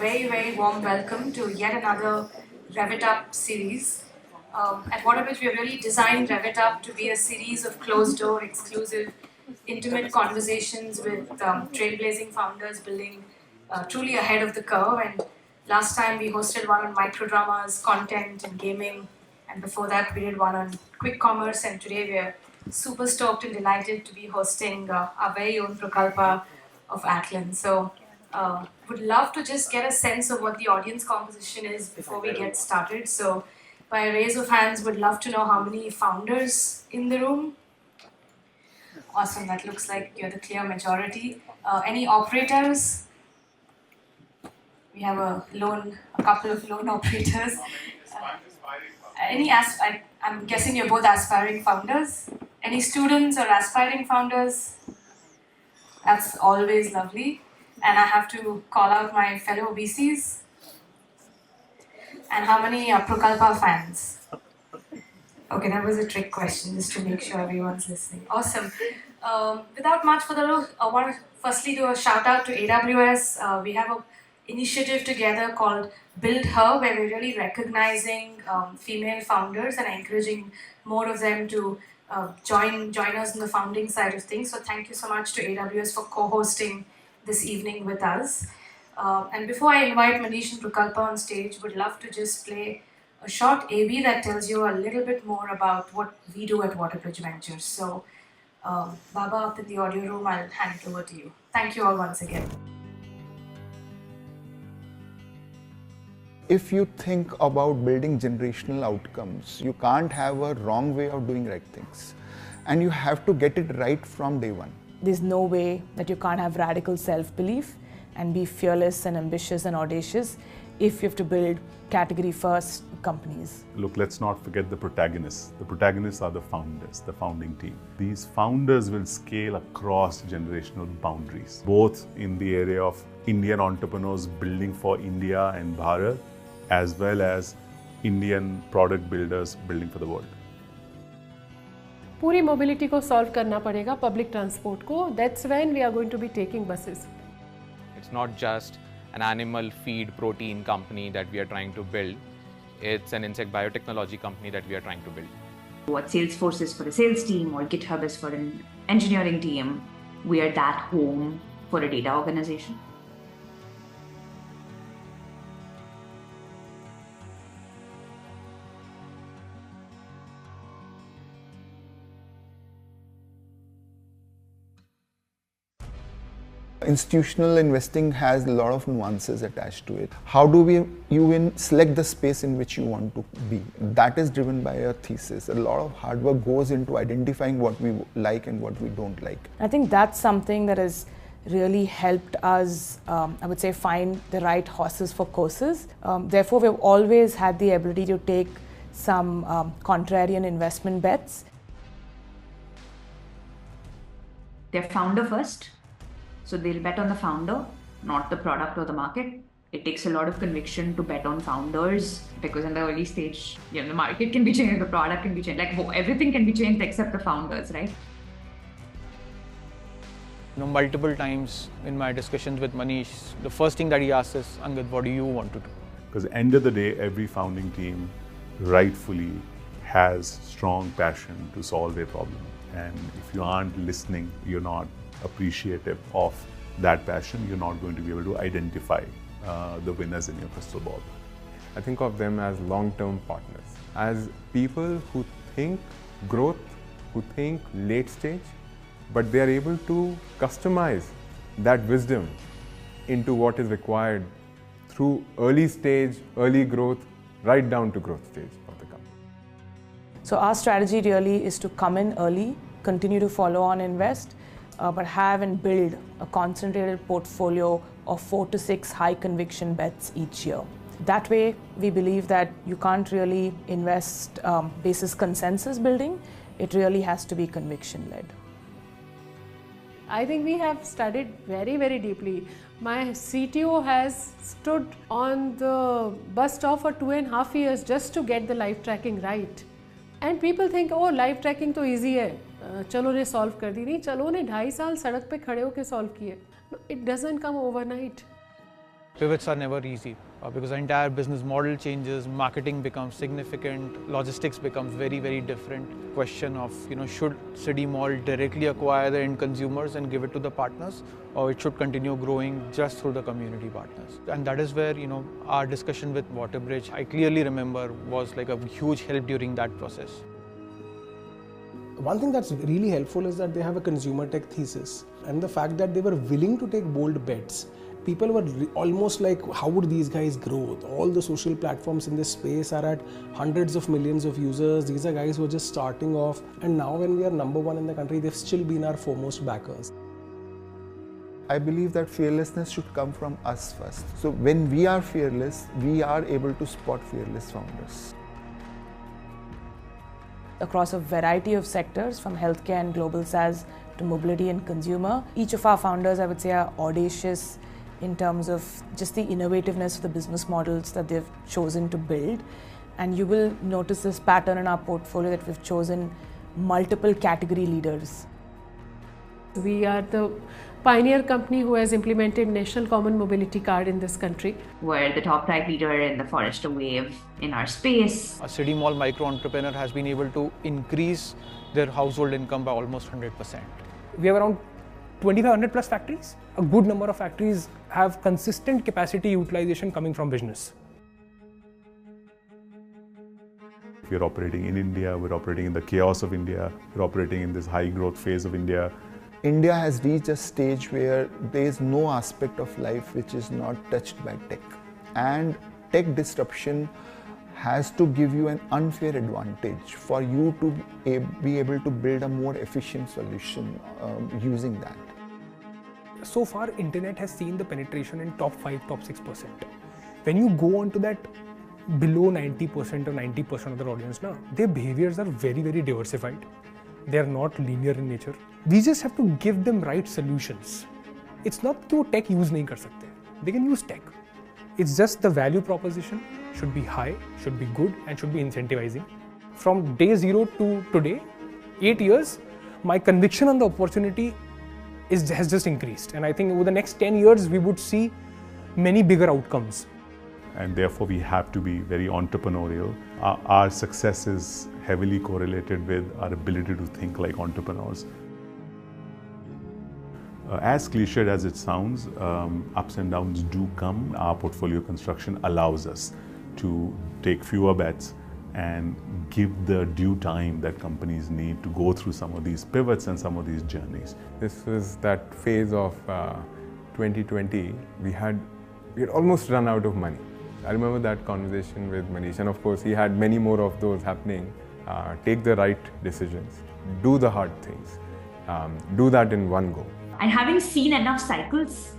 very, very warm welcome to yet another Rev It Up series. At WaterBridge, we have really designed Rev It Up to be a series of closed-door, exclusive, intimate conversations with trailblazing founders building truly ahead of the curve. And last time we hosted one on microdramas, content, and gaming. And before that, we did one on quick commerce. And today we're super stoked and delighted to be hosting our very own Prukalpa of Atlan. So would love to just get a sense of what the audience composition is before we get started. So by a raise of hands, would love to know how many founders in the room. Awesome, that looks like you're the clear majority. Any operators? We have a couple of loan operators. I'm guessing you're both aspiring founders. Any students or aspiring founders? That's always lovely. And I have to call out my fellow VCs. And how many Prukalpa fans? Okay, that was a trick question just to make sure everyone's listening. Awesome. Without much further ado, I want to firstly do a shout out to AWS. We have an initiative together called Build Her, where we're really recognizing female founders and encouraging more of them to join us in the founding side of things. So thank you so much to AWS for co-hosting this evening with us. And before I invite Manish and Prukalpa on stage, would love to just play a short AB that tells you a little bit more about what we do at WaterBridge Ventures. So Baba, up in the audio room, I'll hand it over to you. Thank you all once again. If you think about building generational outcomes, you can't have a wrong way of doing right things. And you have to get it right from day one. There's no way that you can't have radical self-belief and be fearless and ambitious and audacious if you have to build category-first companies. Look, let's not forget the protagonists. The protagonists are the founders, the founding team. These founders will scale across generational boundaries, both in the area of Indian entrepreneurs building for India and Bharat, as well as Indian product builders building for the world. पूरी mobility को solve करना पड़ेगा, public transport को. That's when we are going to be taking buses. It's not just an animal feed protein company that we are trying to build. It's an insect biotechnology company that we are trying to build. What Salesforce is for a sales team or GitHub is for an engineering team, we are that home for a data organization. Institutional investing has a lot of nuances attached to it. How do you select the space in which you want to be? That is driven by a thesis. A lot of hard work goes into identifying what we like and what we don't like. I think that's something that has really helped us, I would say, find the right horses for courses. Therefore, we've always had the ability to take some contrarian investment bets. They're founder first. So they'll bet on the founder, not the product or the market. It takes a lot of conviction to bet on founders because in the early stage, the market can be changed, the product can be changed, everything can be changed except the founders, right? Multiple times in my discussions with Manish, the first thing that he asks is, Angad, what do you want to do? Because at the end of the day, every founding team rightfully has strong passion to solve a problem. And if you aren't listening, you're not appreciative of that passion, you're not going to be able to identify the winners in your crystal ball. I think of them as long-term partners, as people who think growth, who think late stage, but they are able to customize that wisdom into what is required through early stage, early growth, right down to growth stage of the company. So our strategy really is to come in early, continue to follow on invest, but have and build a concentrated portfolio of 4 to 6 high conviction bets each year. That way, we believe that you can't really invest basis consensus building. It really has to be conviction led. I think we have studied very, very deeply. My CTO has stood on the bus stop for 2.5 years just to get the live tracking right. And people think, oh, live tracking तो easy है. चलो ने solve कर दी. नहीं, चलो ने 2.5 साल सड़क पे खड़े होके सॉल्व किए. It doesn't come overnight. Pivots are never easy because the entire business model changes, marketing becomes significant, logistics becomes very, very different. Question of, should City Mall directly acquire the end consumers and give it to the partners, or it should continue growing just through the community partners? And that is where, our discussion with WaterBridge, I clearly remember, was like a huge help during that process. One thing that's really helpful is that they have a consumer tech thesis, and the fact that they were willing to take bold bets. People were almost like, how would these guys grow? All the social platforms in this space are at hundreds of millions of users. These are guys who are just starting off. And now when we are number one in the country, they've still been our foremost backers. I believe that fearlessness should come from us first. So when we are fearless, we are able to spot fearless founders. Across a variety of sectors, from healthcare and global SaaS to mobility and consumer, each of our founders, I would say, are audacious in terms of just the innovativeness of the business models that they've chosen to build. And you will notice this pattern in our portfolio that we've chosen multiple category leaders. We are the pioneer company who has implemented National Common Mobility Card in this country. We're the top 5 leader in the Forrester Wave in our space. A City Mall micro entrepreneur has been able to increase their household income by almost 100%. We have around 2,500 plus factories. A good number of factories have consistent capacity utilization coming from business. We're operating in India, we're operating in the chaos of India, we're operating in this high growth phase of India. India has reached a stage where there is no aspect of life which is not touched by tech. And tech disruption has to give you an unfair advantage for you to be able to build a more efficient solution using that. So far, internet has seen the penetration in top 5, top 6%. When you go on to that below 90% or 90% of their audience now, their behaviors are very, very diversified. They are not linear in nature. We just have to give them right solutions. It's not that वो tech use नहीं कर सकते. They can use tech. It's just the value proposition should be high, should be good, and should be incentivizing. From day 0 to today, 8 years, my conviction on the opportunity has just increased. And I think over the next 10 years, we would see many bigger outcomes. And therefore we have to be very entrepreneurial. Our success is heavily correlated with our ability to think like entrepreneurs. As cliched as it sounds, ups and downs do come. Our portfolio construction allows us to take fewer bets and give the due time that companies need to go through some of these pivots and some of these journeys. This was that phase of 2020. We had almost run out of money. I remember that conversation with Manish, and of course he had many more of those happening. Take the right decisions, do the hard things, do that in one go. And having seen enough cycles,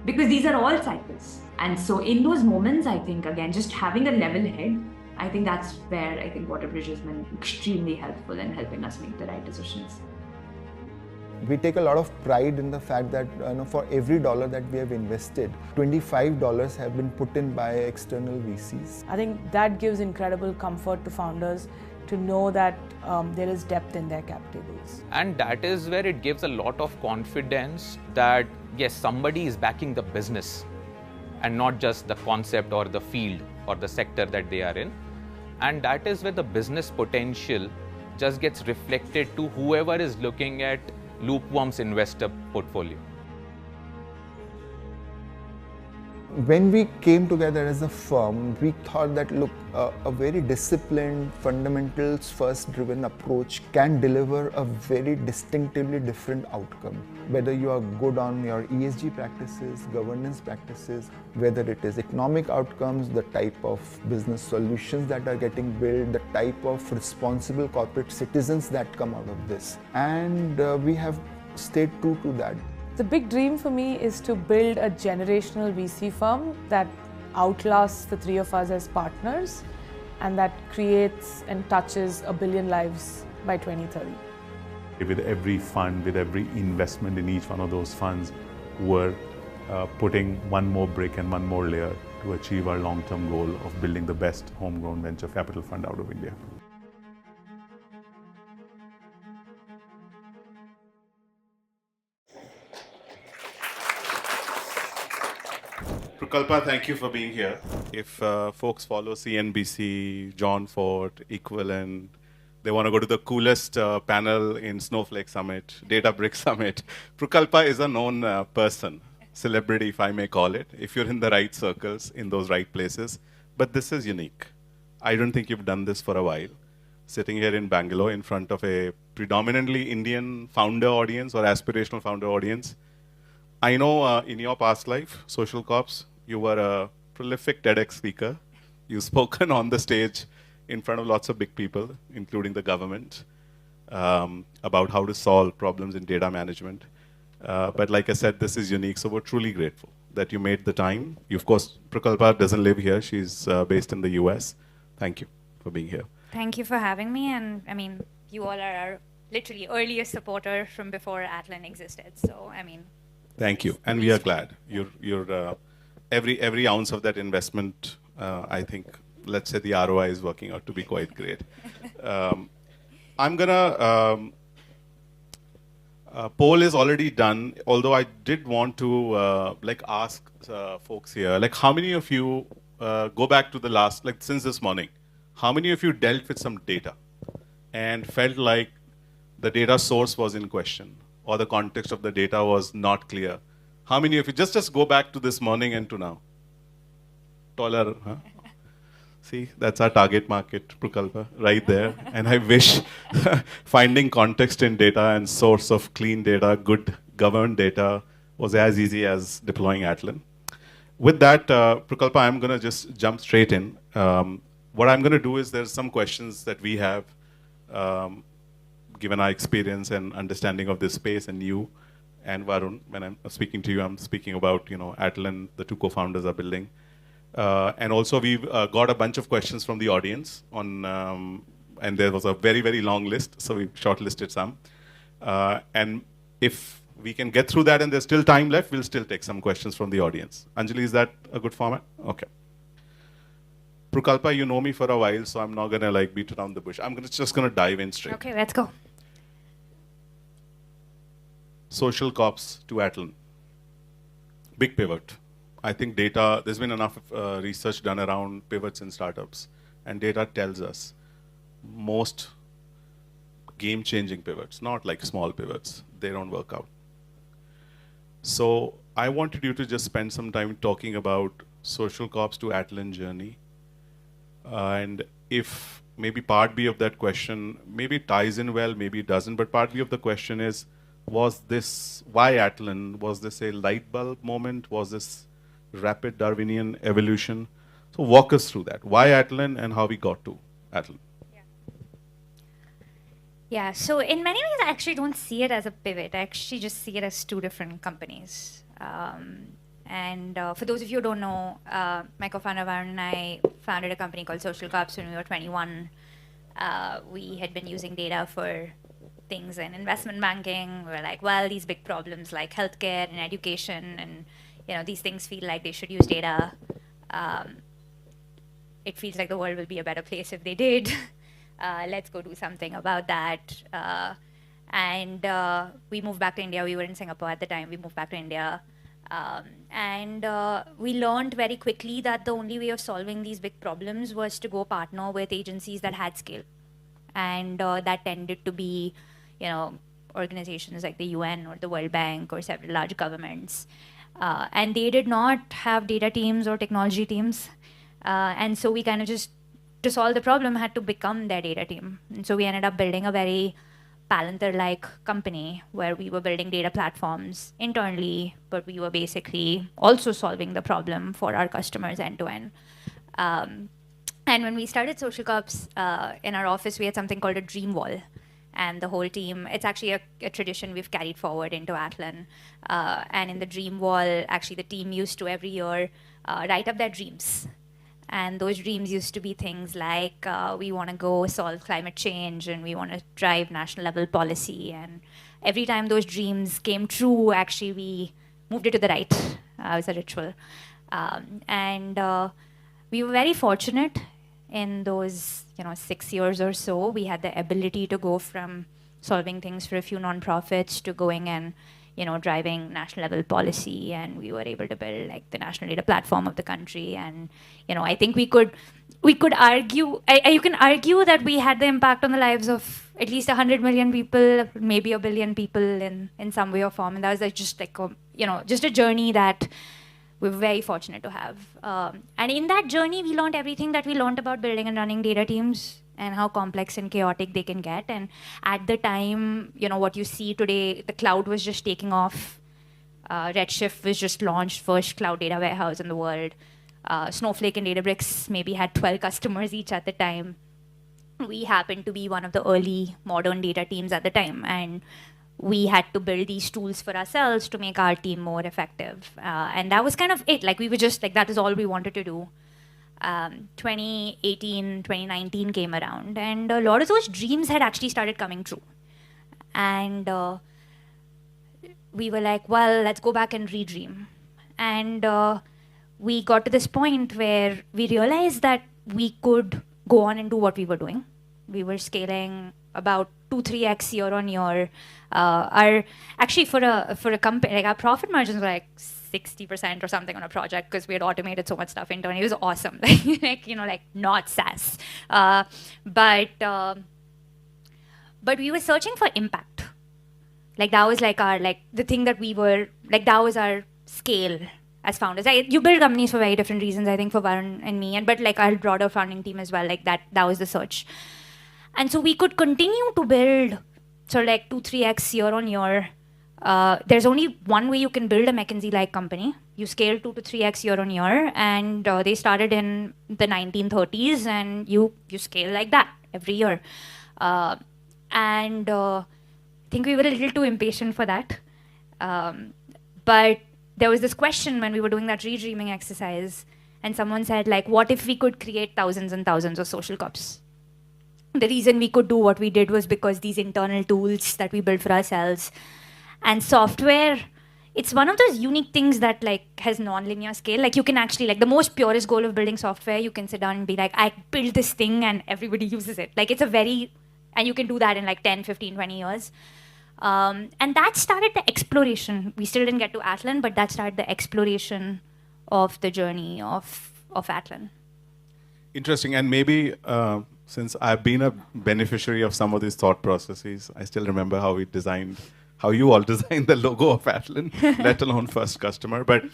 because these are all cycles. And so in those moments, I think, again, just having a level head, I think that's where I think WaterBridge has been extremely helpful in helping us make the right decisions. We take a lot of pride in the fact that for every dollar that we have invested, $25 have been put in by external VCs. I think that gives incredible comfort to founders to know that there is depth in their cap tables. And that is where it gives a lot of confidence that yes, somebody is backing the business and not just the concept or the field or the sector that they are in. And that is where the business potential just gets reflected to whoever is looking at Loopworm's investor portfolio. When we came together as a firm, we thought that look, a very disciplined, fundamentals first driven approach can deliver a very distinctively different outcome. Whether you are good on your ESG practices, governance practices, whether it is economic outcomes, the type of business solutions that are getting built, the type of responsible corporate citizens that come out of this. And we have stayed true to that. The big dream for me is to build a generational VC firm that outlasts the three of us as partners and that creates and touches 1 billion lives by 2030. With every fund, with every investment in each one of those funds, we're putting one more brick and one more layer to achieve our long-term goal of building the best homegrown venture capital fund out of India. Prukalpa, thank you for being here. If folks follow CNBC, John Ford, Equivalent, they want to go to the coolest panel in Snowflake Summit, Databricks Summit. Prukalpa is a known person, celebrity, if I may call it, if you're in the right circles, in those right places. But this is unique. I don't think you've done this for a while. Sitting here in Bangalore in front of a predominantly Indian founder audience or aspirational founder audience. I know in your past life, Social Corps, you were a prolific TEDx speaker. You've spoken on the stage in front of lots of big people, including the government, about how to solve problems in data management. But like I said, this is unique, so we're truly grateful that you made the time. You, of course, Prukalpa doesn't live here. She's based in the US. Thank you for being here. Thank you for having me. And I mean, you all are our literally earliest supporter from before Atlan existed. So, I mean. Thank you. And we are glad. You're every ounce of that investment, I think, let's say the ROI is working out to be quite great. I'm gonna, poll is already done, although I did want to ask folks here, like how many of you, go back to the last, like since this morning, how many of you dealt with some data and felt like the data source was in question or the context of the data was not clear? How many of you, just go back to this morning and to now? Taller, huh? See, that's our target market, Prukalpa, right there. And I wish finding context in data and source of clean data, good governed data, was as easy as deploying Atlan. With that, Prukalpa, I'm going to just jump straight in. What I'm going to do is there's some questions that we have, given our experience and understanding of this space, and you and Varun, when I'm speaking to you, I'm speaking about, Atlan, the two co-founders are building. And also we've got a bunch of questions from the audience on, and there was a very, very long list, so we shortlisted some. And if we can get through that and there's still time left, we'll still take some questions from the audience. Anjali, is that a good format? Okay. Prukalpa, you know me for a while, so I'm not gonna beat around the bush. I'm just gonna dive in straight. Okay, let's go. Social Corps to Atlan. Big pivot. I think data, there's been enough research done around pivots in startups, and data tells us most game-changing pivots, not like small pivots, they don't work out. So I wanted you to just spend some time talking about Social Corps to Atlan journey. And if maybe part B of that question, maybe it ties in well, maybe it doesn't, but part B of the question is, was this, why Atlan? Was this a light bulb moment? Was this rapid Darwinian evolution? So walk us through that. Why Atlan and how we got to Atlan? Yeah, so in many ways, I actually don't see it as a pivot. I actually just see it as two different companies. And for those of you who don't know, my co-founder Varun and I founded a company called Social Corps when we were 21. We had been using data for things in investment banking. We were like, well, these big problems like healthcare and education, and these things feel like they should use data. It feels like the world will be a better place if they did. Let's go do something about that. And we moved back to India. We were in Singapore at the time. We moved back to India. And we learned very quickly that the only way of solving these big problems was to go partner with agencies that had scale. And that tended to be, organizations like the UN or the World Bank or several large governments. And they did not have data teams or technology teams. And so we kind of just, to solve the problem, had to become their data team. And so we ended up building a very Palantir-like company where we were building data platforms internally, but we were basically also solving the problem for our customers end to end. And when we started Social Corps, in our office, we had something called a dream wall. And the whole team, it's actually a tradition we've carried forward into Atlan. And in the dream wall, actually the team used to every year write up their dreams. And those dreams used to be things like, we want to go solve climate change and we want to drive national level policy. And every time those dreams came true, actually we moved it to the right. It was a ritual. And we were very fortunate in those 6 years or so. We had the ability to go from solving things for a few nonprofits to going and driving national level policy, and we were able to build like the national data platform of the country. And I think we could argue, you can argue that we had the impact on the lives of at least 100 million people, maybe 1 billion people in some way or form. And that was like just like just a journey that we're very fortunate to have. And in that journey, we learned everything that we learned about building and running data teams and how complex and chaotic they can get. And at the time, what you see today, the cloud was just taking off. Redshift was just launched, first cloud data warehouse in the world. Snowflake and Databricks maybe had 12 customers each at the time. We happened to be one of the early modern data teams at the time. And we had to build these tools for ourselves to make our team more effective. And that was kind of it. Like we were just like, that is all we wanted to do. 2018, 2019 came around, and a lot of those dreams had actually started coming true. And we were like, well, let's go back and redream. And we got to this point where we realized that we could go on and do what we were doing. We were scaling about 2-3x year on year. Actually for a company, like our profit margins were like 60% or something on a project because we had automated so much stuff internally. It was awesome, like not SaaS. But we were searching for impact. Like that was like the thing that we were like, that was our scale as founders. You build companies for very different reasons, I think, for Varun and me, but like our broader founding team as well. Like that was the search. And so we could continue to build sort of like 2-3x year on year. There's only one way you can build a McKinsey-like company. You scale 2 to 3x year on year, and they started in the 1930s, and you scale like that every year. And I think we were a little too impatient for that. But there was this question when we were doing that redreaming exercise, and someone said, like, what if we could create thousands and thousands of social cups? The reason we could do what we did was because these internal tools that we built for ourselves. And software, it's one of those unique things that like has non-linear scale. Like you can actually, like the most purest goal of building software, you can sit down and be like, I built this thing and everybody uses it. Like it's and you can do that in like 10, 15, 20 years. And that started the exploration. We still didn't get to Atlan, but that started the exploration of the journey of Atlan. Interesting. And maybe since I've been a beneficiary of some of these thought processes, I still remember how you all designed the logo of Atlan, let alone first customer. But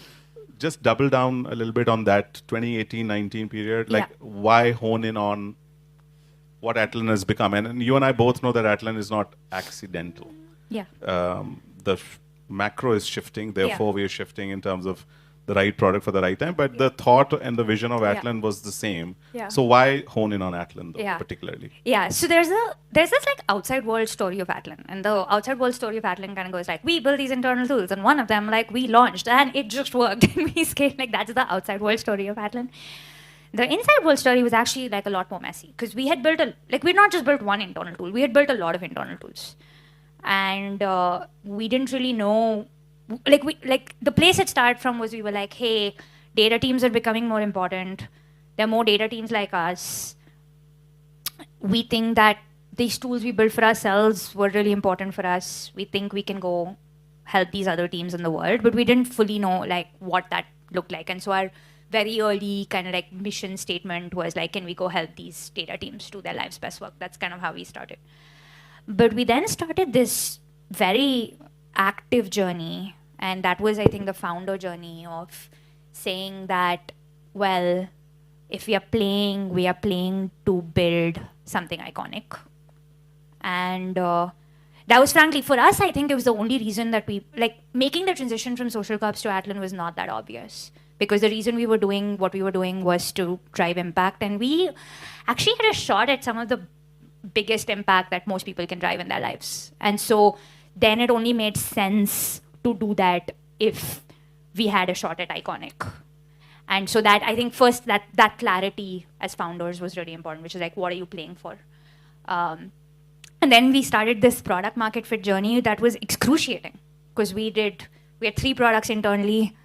just double down a little bit on that 2018-19 period. Like, why hone in on what Atlan has become? And you and I both know that Atlan is not accidental. Yeah. The macro is shifting, therefore we are shifting in terms of the right product for the right time. But the thought and the vision of Atlan was the same. Yeah. So why hone in on Atlan though, particularly? Yeah, so there's this like outside world story of Atlan. And the outside world story of Atlan kind of goes like, we built these internal tools, and one of them like we launched and it just worked and we scaled. Like that's the outside world story of Atlan. The inside world story was actually like a lot more messy because we had built we'd not just built one internal tool, we had built a lot of internal tools. And we didn't really know, the place it started from was we were like, hey, data teams are becoming more important. There are more data teams like us. We think that these tools we built for ourselves were really important for us. We think we can go help these other teams in the world, but we didn't fully know like what that looked like. And so our very early kind of like mission statement was like, can we go help these data teams do their life's best work? That's kind of how we started. But we then started this very active journey, and that was, I think, the founder journey of saying that, well, if we are playing to build something iconic. And that was frankly, for us, I think it was the only reason that we, like, making the transition from social cups to Atlan was not that obvious. Because the reason we were doing what we were doing was to drive impact. And we actually had a shot at some of the biggest impact that most people can drive in their lives. And so then it only made sense to do that if we had a shot at iconic. And so that, I think first that clarity as founders was really important, which is like, what are you playing for? And then we started this product market fit journey that was excruciating because we had 3 products internally.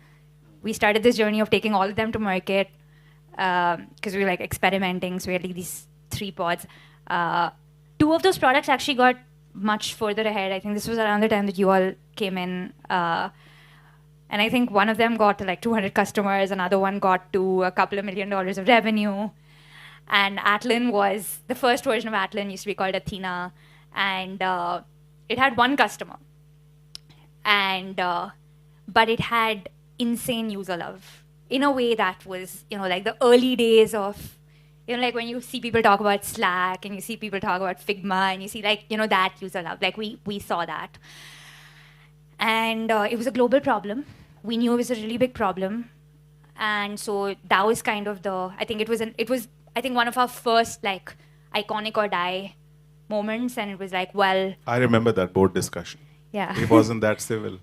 We started this journey of taking all of them to market because we were like experimenting. So we had like these 3 pods. 2 of those products actually got much further ahead. I think this was around the time that you all came in. And I think one of them got to like 200 customers, another one got to a couple of $1 million of revenue. And Atlan was, the first version of Atlan used to be called Athena. And it had one customer. And, but it had insane user love in a way that was, like the early days of, like when you see people talk about Slack and you see people talk about Figma and you see like, that user love, like we saw that. And it was a global problem. We knew it was a really big problem. And so that was kind of I think it was one of our first like iconic or die moments. And it was like, well. I remember that board discussion. Yeah. It wasn't that civil.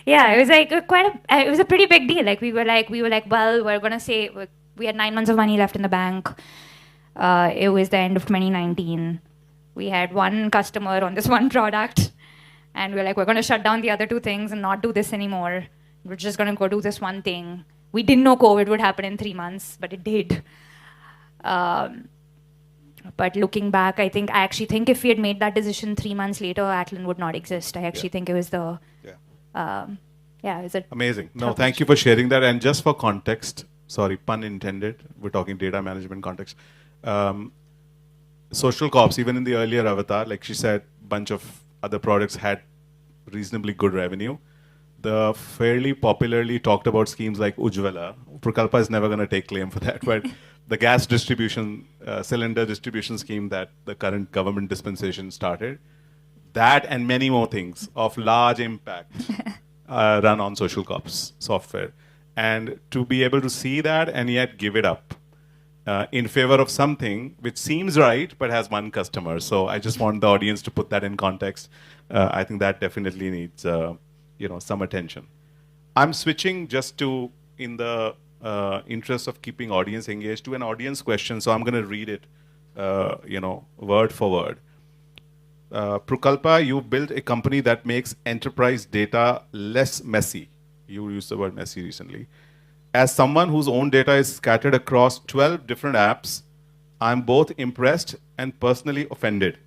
Yeah, it was like it was a pretty big deal. Like we were like, well, we're going to say, we had 9 months of money left in the bank. It was the end of 2019. We had one customer on this one product. And we were like, we're going to shut down the other 2 things and not do this anymore. We're just going to go do this one thing. We didn't know COVID would happen in 3 months, but it did. But looking back, I actually think if we had made that decision 3 months later, Atlan would not exist. I actually think it was it was amazing. No, thank you for sharing that. And just for context, sorry, pun intended, we're talking data management context. Social Corps, even in the earlier avatar, like she said, bunch of other products had reasonably good revenue. The fairly popularly talked about schemes like Ujjwala, Prukalpa is never going to take claim for that, but the gas distribution, cylinder distribution scheme that the current government dispensation started, that and many more things of large impact run on Social Corps software. And to be able to see that and yet give it up in favor of something which seems right but has one customer. So I just want the audience to put that in context. I think that definitely needs some attention. I'm switching just to, in the interest of keeping audience engaged, to an audience question. So I'm going to read it, word for word. Prukalpa, you built a company that makes enterprise data less messy. You used the word messy recently. As someone whose own data is scattered across 12 different apps, I'm both impressed and personally offended.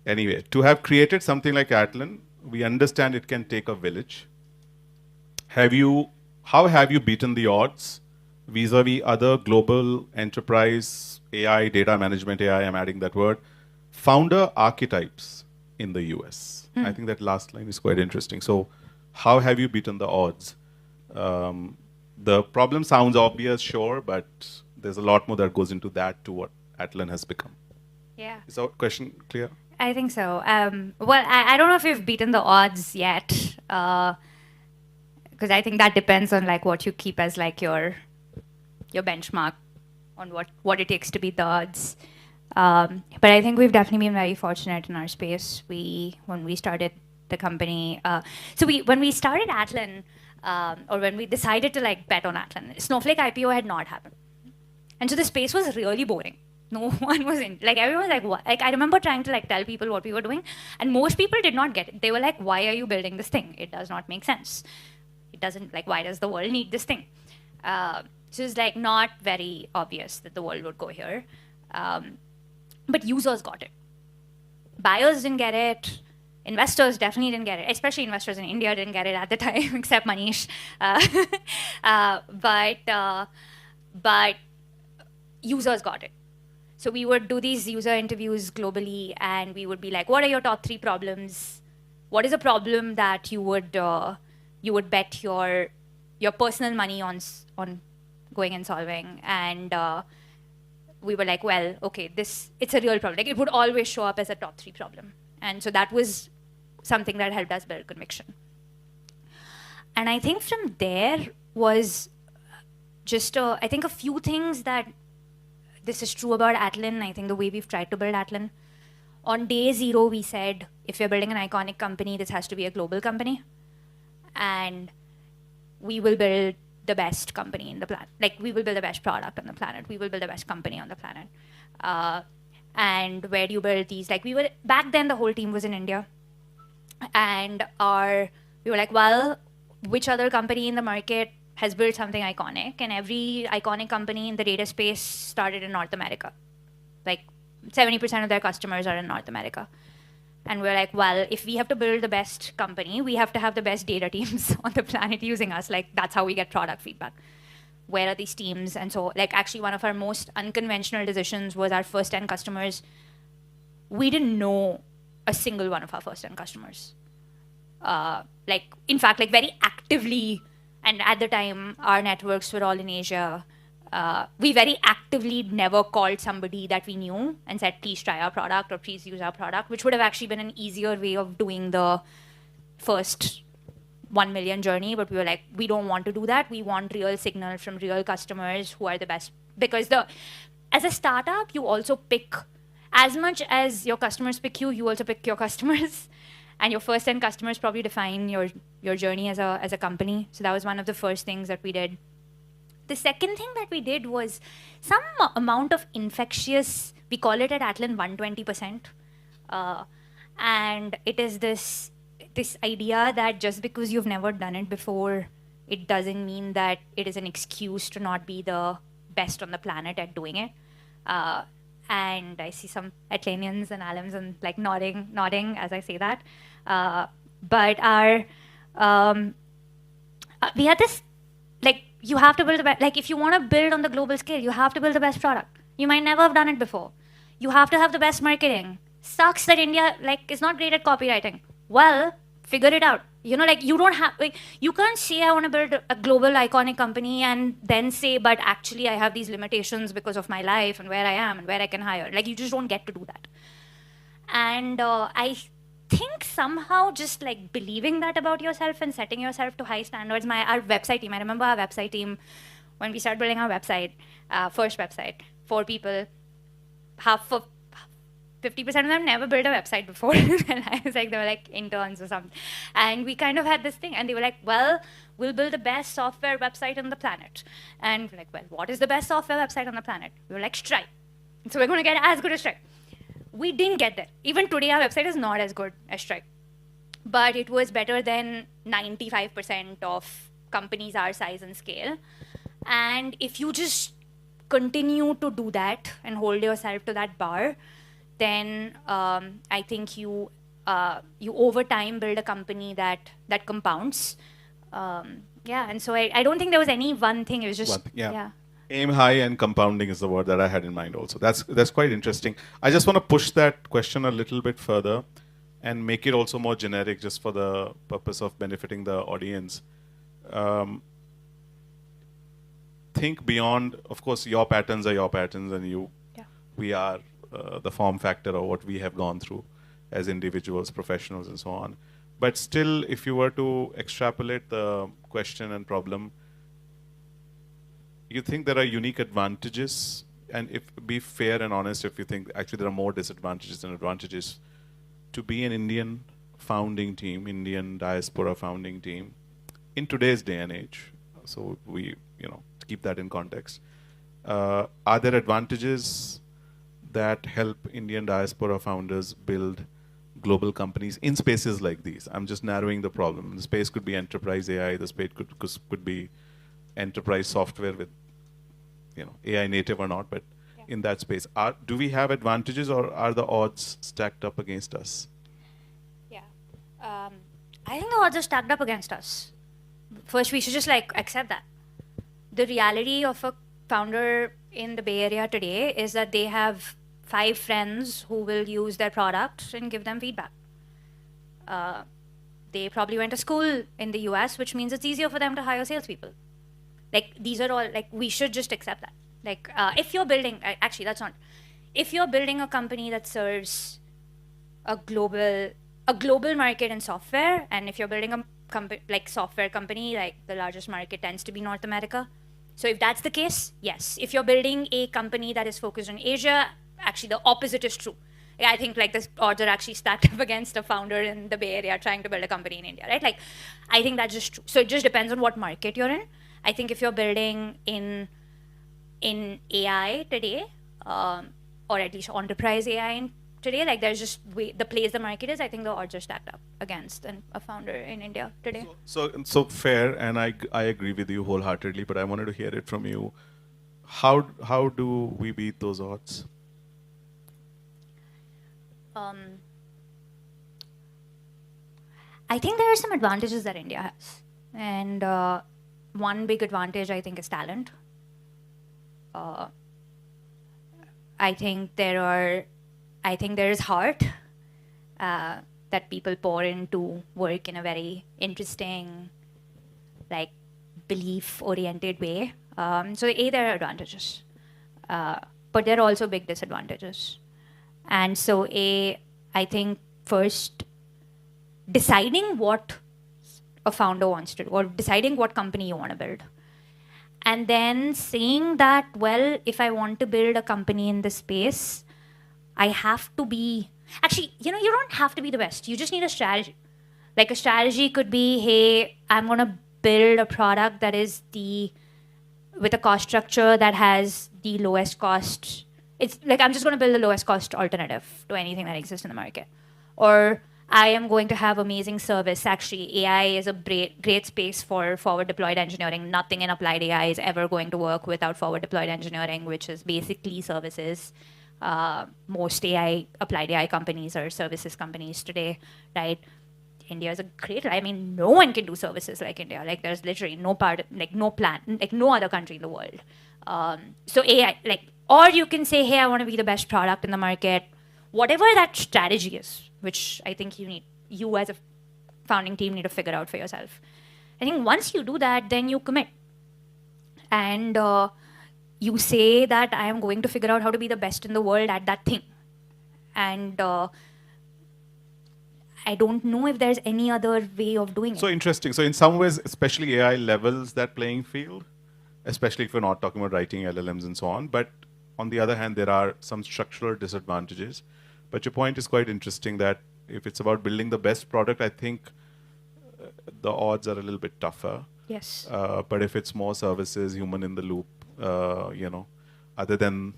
Anyway, to have created something like Atlan, we understand it can take a village. How have you beaten the odds vis-a-vis other global enterprise AI, data management AI, I'm adding that word, founder archetypes in the US? I think that last line is quite interesting. So how have you beaten the odds? The problem sounds obvious, sure, but there's a lot more that goes into that to what Atlan has become. Yeah. Is that question clear? I think so. Well, I don't know if we've beaten the odds yet, because I think that depends on like what you keep as like your benchmark on what it takes to beat the odds. But I think we've definitely been very fortunate in our space. When we started the company, when we started Atlan, or when we decided to like bet on Atlan, Snowflake IPO had not happened, and so the space was really boring. No one was in, like everyone was like, what? Like I remember trying to like tell people what we were doing, and most people did not get it. They were like, why are you building this thing? It does not make sense. It doesn't, like, why does the world need this thing? So it's like not very obvious that the world would go here. But users got it. Buyers didn't get it. Investors definitely didn't get it, especially investors in India didn't get it at the time, except Manish. But users got it. So we would do these user interviews globally, and we would be like, what are your top 3 problems? What is a problem that you would bet your personal money on going and solving? And we were like, well, okay, it's a real problem. Like, it would always show up as a top 3 problem. And so that was something that helped us build conviction. And I think from there was just, I think a few things that this is true about Atlan. I think the way we've tried to build Atlan. On day 0, we said, if we're building an iconic company, this has to be a global company. And we will build the best company in the planet. Like, we will build the best product on the planet. We will build the best company on the planet. And where do you build these? Like, back then the whole team was in India. And we were like, well, which other company in the market has built something iconic? And every iconic company in the data space started in North America. Like, 70% of their customers are in North America. And we're like, well, if we have to build the best company, we have to have the best data teams on the planet using us. Like, that's how we get product feedback. Where are these teams? And so, like, actually, one of our most unconventional decisions was our first 10 customers. We didn't know a single one of our first 10 customers. Like, in fact, like, very actively, and at the time, our networks were all in Asia. We very actively never called somebody that we knew and said, please try our product or please use our product, which would have actually been an easier way of doing the first 1 million journey. But we were like, we don't want to do that. We want real signal from real customers who are the best. Because as a startup, you also pick, as much as your customers pick you, you also pick your customers. And your first 10 customers probably define your journey as a company. So that was one of the first things that we did. The second thing that we did was some amount of infectious, we call it at Atlan 120%. And it is this idea that just because you've never done it before, it doesn't mean that it is an excuse to not be the best on the planet at doing it. And I see some Atlanians and alums and like nodding as I say that. But we had this, like, you have to build like, if you want to build on the global scale, you have to build the best product. You might never have done it before. You have to have the best marketing. Sucks that India, like, is not great at copywriting. Well, figure it out. You know, like, you don't have, like, you can't say I want to build a global iconic company and then say, but actually I have these limitations because of my life and where I am and where I can hire. Like, you just don't get to do that. And I think somehow just like believing that about yourself and setting yourself to high standards. Our website team, I remember our website team, when we started building our website, first website, 4 people, 50% of them never built a website before. And I was like, they were like interns or something. And we kind of had this thing, and they were like, well, we'll build the best software website on the planet. And we're like, well, what is the best software website on the planet? We were like, Stripe. So we're going to get as good as Stripe. We didn't get there. Even today, our website is not as good as Stripe. But it was better than 95% of companies our size and scale. And if you just continue to do that and hold yourself to that bar, then I think you over time build a company that compounds. And so I don't think there was any one thing. It was just, yeah. Aim high and compounding is the word that I had in mind also. That's quite interesting. I just want to push that question a little bit further and make it also more generic, just for the purpose of benefiting the audience. Think beyond, of course, your patterns are your patterns, and we are the form factor of what we have gone through as individuals, professionals, and so on. But still, if you were to extrapolate the question and problem, you think there are unique advantages, and be fair and honest if you think actually there are more disadvantages than advantages to be an Indian founding team, Indian diaspora founding team in today's day and age. So we, to keep that in context. Are there advantages that help Indian diaspora founders build global companies in spaces like these? I'm just narrowing the problem. The space could be enterprise AI, the space could be enterprise software with, AI native or not, but in that space. Do we have advantages, or are the odds stacked up against us? Yeah. I think the odds are stacked up against us. First, we should just accept that. The reality of a founder in the Bay Area today is that they have 5 friends who will use their product and give them feedback. They probably went to school in the US, which means it's easier for them to hire salespeople. These are all, we should just accept that. If you're building, actually that's not, if you're building a company that serves a global market in software, and if you're building a software company, the largest market tends to be North America. So if that's the case, yes. If you're building a company that is focused on Asia, actually the opposite is true. I think the odds are actually stacked up against a founder in the Bay Area trying to build a company in India, right? I think that's just true. So it just depends on what market you're in. I think if you're building in AI today, or at least enterprise AI today, there's just the place the market is, I think the odds are stacked up against a founder in India today. So fair, and I agree with you wholeheartedly, but I wanted to hear it from you. How do we beat those odds? I think there are some advantages that India has. And one big advantage, I think, is talent. I think there is heart that people pour into work in a very interesting, like, belief-oriented way. So there are advantages, but there are also big disadvantages. And so I think first, deciding what a founder wants to do, or deciding what company you want to build. And then saying that, well, if I want to build a company in this space, I have to be, actually, you don't have to be the best. You just need a strategy. Like, a strategy could be, hey, I'm going to build a product that is with a cost structure that has the lowest cost. It's like, I'm just going to build the lowest cost alternative to anything that exists in the market. Or I am going to have amazing service. Actually, AI is a great space for forward deployed engineering. Nothing in applied AI is ever going to work without forward deployed engineering, which is basically services. Most applied AI companies are services companies today, right? India is no one can do services like India. Like, there's literally no other country in the world. So AI, or you can say, hey, I want to be the best product in the market. Whatever that strategy is, which I think you as a founding team need to figure out for yourself. I think once you do that, then you commit. And you say that I am going to figure out how to be the best in the world at that thing. And I don't know if there's any other way of doing it. So interesting. So in some ways, especially AI levels that playing field, especially if we're not talking about writing LLMs and so on. But on the other hand, there are some structural disadvantages. But your point is quite interesting that if it's about building the best product, I think the odds are a little bit tougher. Yes. But if it's more services, human in the loop, other than,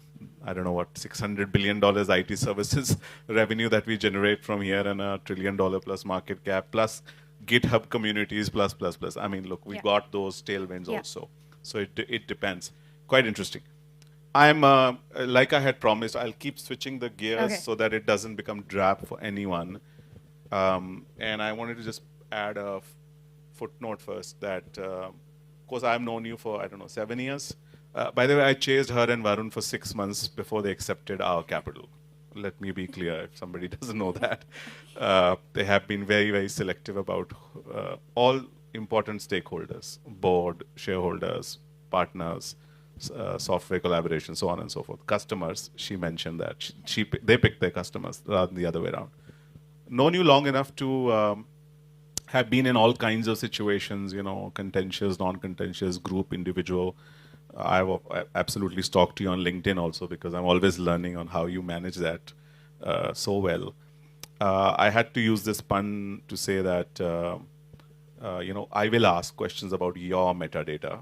I don't know what, $600 billion IT services revenue that we generate from here and $1 trillion plus market cap, plus GitHub communities, plus. I mean, look, we got those tailwinds also. So it depends. Quite interesting. I'm, like I had promised, I'll keep switching the gears so that it doesn't become drab for anyone. And I wanted to just add a footnote first that, of course, I've known you for, 7 years. By the way, I chased her and Varun for 6 months before they accepted our capital. Let me be clear if somebody doesn't know that. They have been very, very selective about all important stakeholders, board, shareholders, partners, software collaboration, so on and so forth. Customers, she mentioned that. They picked their customers rather than the other way around. Known you long enough to have been in all kinds of situations, contentious, non-contentious, group, individual. I've absolutely stalked you on LinkedIn also because I'm always learning on how you manage that so well. I had to use this pun to say that, I will ask questions about your metadata,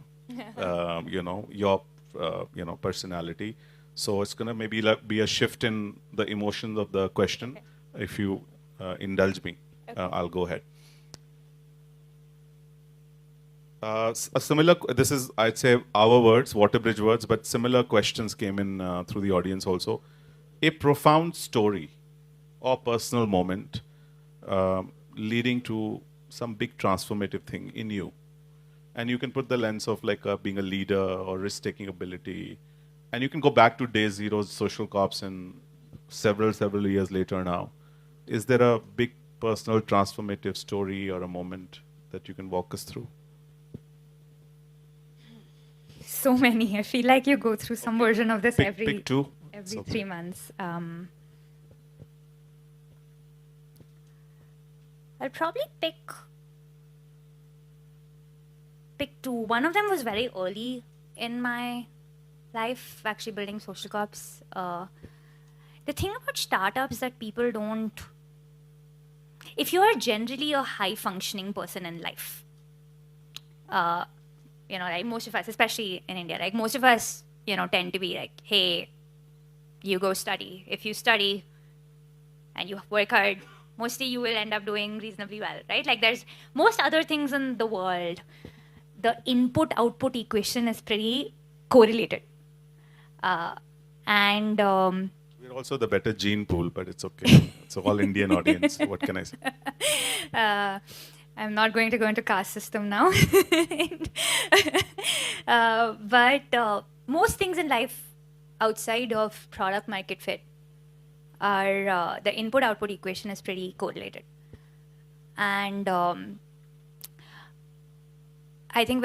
your personality. So it's going to maybe be a shift in the emotions of the question. Okay. If you indulge me, I'll go ahead. A similar, this is, I'd say, our words, WaterBridge words, but similar questions came in through the audience also. A profound story or personal moment leading to some big transformative thing in you. And you can put the lens of like being a leader or risk-taking ability. And you can go back to day zero, social cops, and several years later now. Is there a big personal transformative story or a moment that you can walk us through? So many. I feel like you go through some version of this pick two. Every 3 months. I'll probably pick two. One of them was very early in my life, actually building social cops. The thing about startups that people don't... If you are generally a high-functioning person in life, like most of us, especially in India, like most of us, tend to be like, hey, you go study. If you study and you work hard, mostly you will end up doing reasonably well, right? Like there's most other things in the world, the input-output equation is pretty correlated. We are We're also the better gene pool, but it's okay. It's a all Indian audience. What can I say? I'm not going to go into caste system now. But most things in life outside of product market fit are the input output equation is pretty correlated. And I think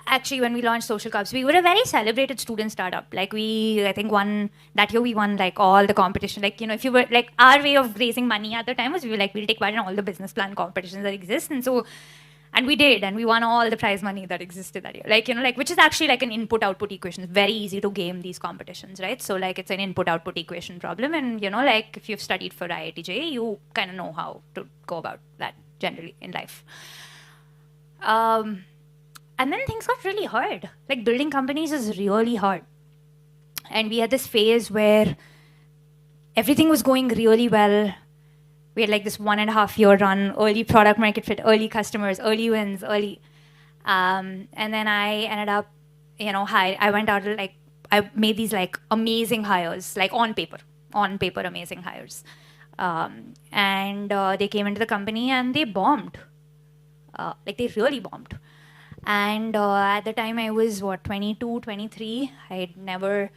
actually when we launched Social Cups, we were a very celebrated student startup. Like I think that year we won like all the competition. Like, you know, if you were like, our way of raising money at the time was we were like, we'll take part in all the business plan competitions that exist. And we did, and we won all the prize money that existed that year. Like, you know, like, which is actually like an input output equation. It's very easy to game these competitions, right? So like it's an input output equation problem. And, you know, like if you've studied for IITJ, you kind of know how to go about that generally in life. And then things got really hard. Like building companies is really hard. And we had this phase where everything was going really well. We had like this 1.5 year run, early product market fit, early customers, early wins, early. And then I ended up, you know, I went out, like, I made these like amazing hires, like on paper amazing hires. And they came into the company and they bombed. Like they really bombed. And at the time I was, 22, 23. I had never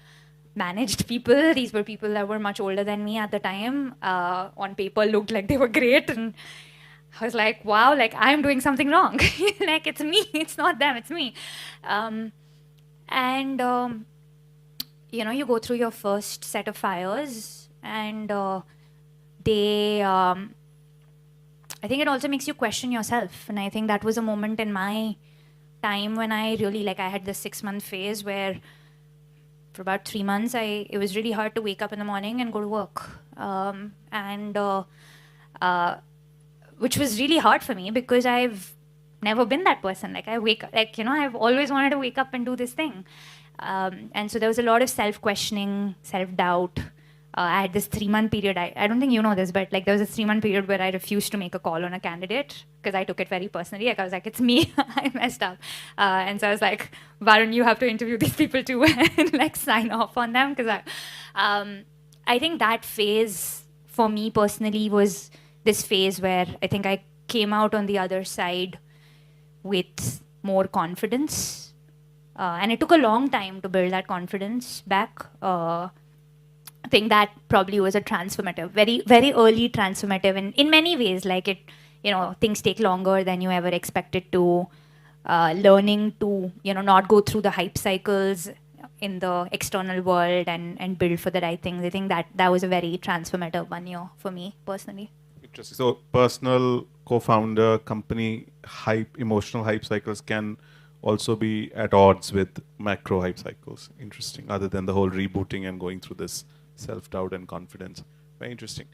managed people. These were people that were much older than me at the time. On paper looked like they were great. And I was like, wow, like I'm doing something wrong. Like it's me, it's not them, it's me. You know, you go through your first set of fires and I think it also makes you question yourself. And I think that was a moment in my time when I really, like, I had this 6-month phase where for about 3 months, it was really hard to wake up in the morning and go to work. Which was really hard for me because I've never been that person. Like I wake up, like, you know, I've always wanted to wake up and do this thing. And so there was a lot of self-questioning, self-doubt. I had this 3-month period. I don't think you know this, but like there was a 3-month period where I refused to make a call on a candidate because I took it very personally. Like I was like, it's me, I messed up. And so I was like, Varun, you have to interview these people too and like sign off on them. Because I think that phase for me personally was this phase where I think I came out on the other side with more confidence. And it took a long time to build that confidence back. I think that probably was a transformative, very, very early transformative. And in many ways, like it, you know, things take longer than you ever expected to. Learning to, you know, not go through the hype cycles in the external world and build for the right things. I think that was a very transformative 1 year for me personally. Interesting. So personal co-founder company hype, emotional hype cycles can also be at odds with macro hype cycles. Interesting. Other than the whole rebooting and going through this self-doubt and confidence. Very interesting.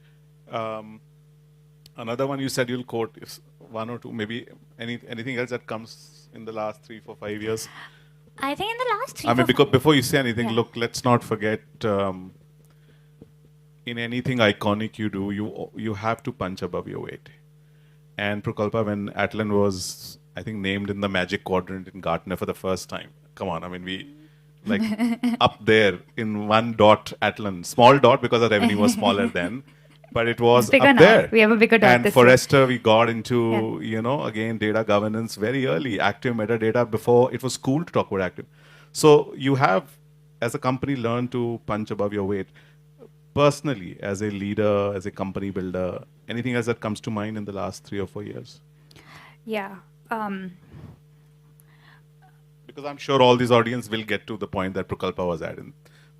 Another one you said you'll quote is 1 or 2, maybe anything else that comes in the last 3, 4, 5 years? I think in the last 3, I mean, 4, because before you say anything, yeah. look, let's not forget, in anything iconic you do, you have to punch above your weight. And Prukalpa, when Atlan was, I think, named in the Magic Quadrant in Gartner for the first time, come on, I mean, we, like, up there in one dot Atlan, small dot because our revenue was smaller then, but it was bigger up now. there. We have a bigger dot And this Forrester, we got into, you know, again, data governance very early, active metadata before it was cool to talk about active. So you have, as a company, learned to punch above your weight. Personally, as a leader, as a company builder, anything else that comes to mind in the last 3 or 4 years? Yeah. Because I'm sure all these audience will get to the point that Prukalpa was at in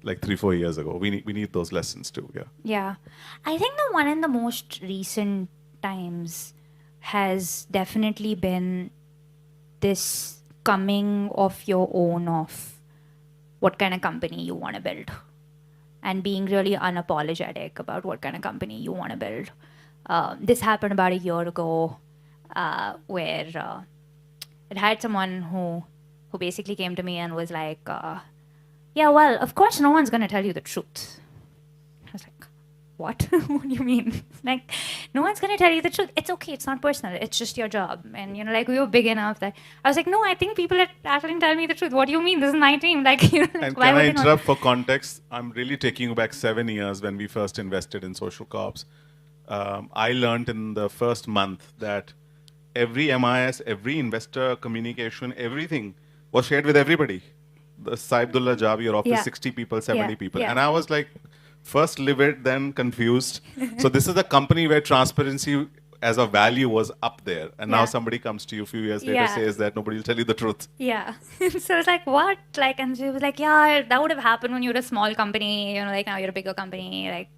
like 3, 4 years ago. We need those lessons too. Yeah. Yeah. I think the one in the most recent times has definitely been this coming of your own of what kind of company you want to build and being really unapologetic about what kind of company you want to build. This happened about a year ago where it had someone who basically came to me and was like, yeah, well, of course no one's going to tell you the truth. I was like, what? What do you mean? Like, no one's gonna tell you the truth. It's okay, it's not personal, it's just your job. And like we were big enough that I was like, no, I think people at Atlan tell me the truth. What do you mean? This is my team. Like, like, And why can would I they not? interrupt for context? I'm really taking you back 7 years when we first invested in social corps. I learned in the first month that every MIS, every investor communication, everything was shared with everybody. The Saibdullah job, your office, Yeah. 60 people, 70 Yeah, people. yeah. And I was like, first livid, then confused. So this is a company where transparency as a value was up there. And now Yeah. somebody comes to you a few years later, Yeah. says that nobody will tell you the truth. Yeah. So I was like, what? Like, and she was like, yeah, that would have happened when you were a small company, like now you're a bigger company. Like,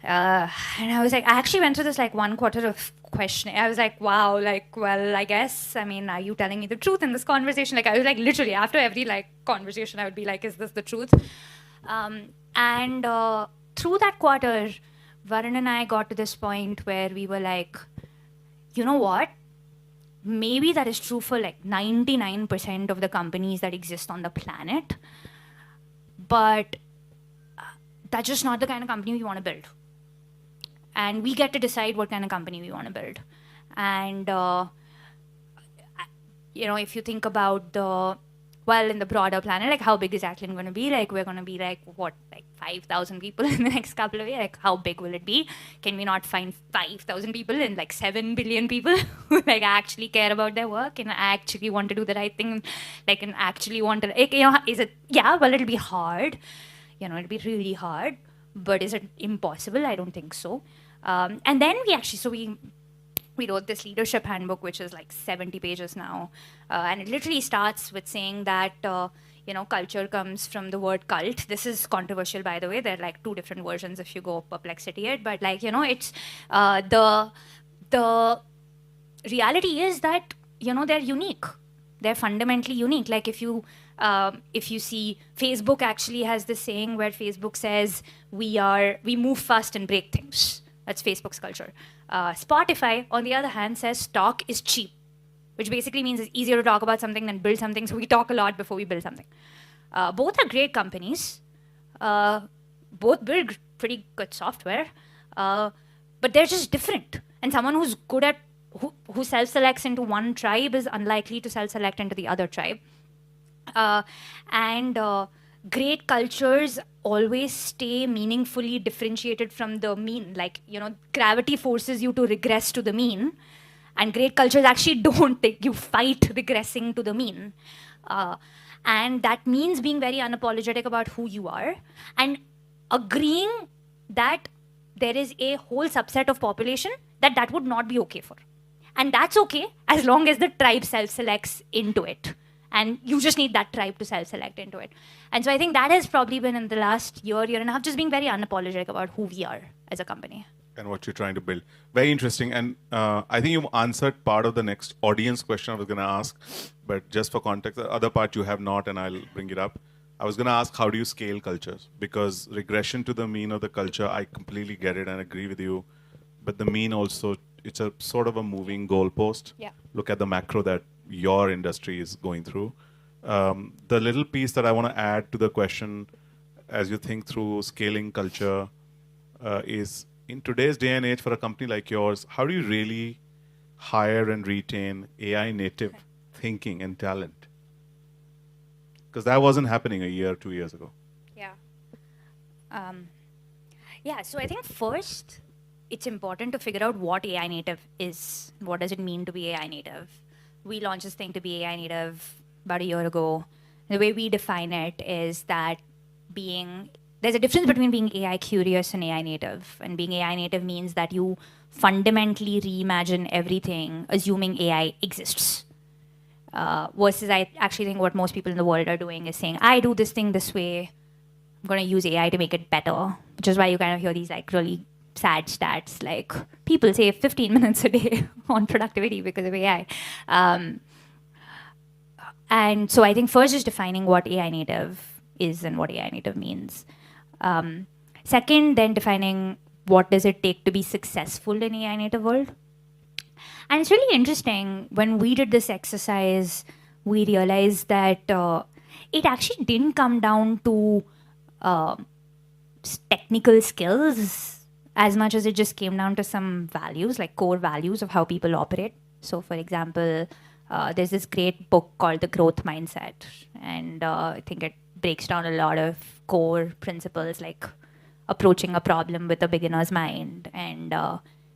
and I was like, I actually went through this like 1 quarter of questioning. I was like, wow, like, well, I guess, I mean, are you telling me the truth in this conversation? Like, I was like, literally, after every like conversation, I would be like, is this the truth? And through that quarter, Varun and I got to this point where we were like, you know what? Maybe that is true for like 99% of the companies that exist on the planet, but that's just not the kind of company we want to build. And we get to decide what kind of company we want to build. And, if you think about in the broader planet, like how big is Atlan going to be? Like we're going to be like, 5,000 people in the next couple of years? Like how big will it be? Can we not find 5,000 people and like 7 billion people who like actually care about their work and actually want to do the right thing? Like and actually want to, like, is it, yeah, well, it'll be hard. It'll be really hard. But is it impossible? I don't think so. And then we wrote this leadership handbook, which is like 70 pages now. And it literally starts with saying that, culture comes from the word cult. This is controversial, by the way. There are like 2 different versions if you go perplexity it. But like, it's the reality is that, they're unique. They're fundamentally unique. Like if you see, Facebook actually has this saying where Facebook says, we move fast and break things. That's Facebook's culture. Spotify, on the other hand, says talk is cheap, which basically means it's easier to talk about something than build something. So we talk a lot before we build something. Both are great companies. Both build pretty good software, but they're just different. And someone who's good at who self-selects into one tribe is unlikely to self-select into the other tribe. Great cultures always stay meaningfully differentiated from the mean. Like, gravity forces you to regress to the mean, and great cultures actually don't. You fight regressing to the mean. And that means being very unapologetic about who you are and agreeing that there is a whole subset of population that would not be okay for. And that's okay as long as the tribe self-selects into it. And you just need that tribe to self-select into it. And so I think that has probably been in the last year and a half, just being very unapologetic about who we are as a company. And what you're trying to build. Very interesting. And I think you've answered part of the next audience question I was going to ask. But just for context, the other part you have not, and I'll bring it up. I was going to ask, how do you scale cultures? Because regression to the mean of the culture, I completely get it and agree with you. But the mean also, it's a sort of a moving goalpost. Yeah. Look at the macro that your industry is going through. The little piece that I want to add to the question as you think through scaling culture is, in today's day and age for a company like yours, how do you really hire and retain AI native thinking and talent? Because that wasn't happening a year, 2 years ago. Yeah. So I think first, it's important to figure out what AI native is. What does it mean to be AI native? We launched this thing to be AI native about a year ago. The way we define it is that there's a difference between being AI curious and AI native. And being AI native means that you fundamentally reimagine everything, assuming AI exists. Versus I actually think what most people in the world are doing is saying, I do this thing this way, I'm going to use AI to make it better. Which is why you kind of hear these like really sad stats, like people save 15 minutes a day on productivity because of AI. And so I think first just defining what AI native is and what AI native means. Second, then defining what does it take to be successful in AI native world. And it's really interesting, when we did this exercise, we realized that it actually didn't come down to technical skills as much as it just came down to some values, like core values of how people operate. So, for example, there's this great book called The Growth Mindset, and I think it breaks down a lot of core principles like approaching a problem with a beginner's mind and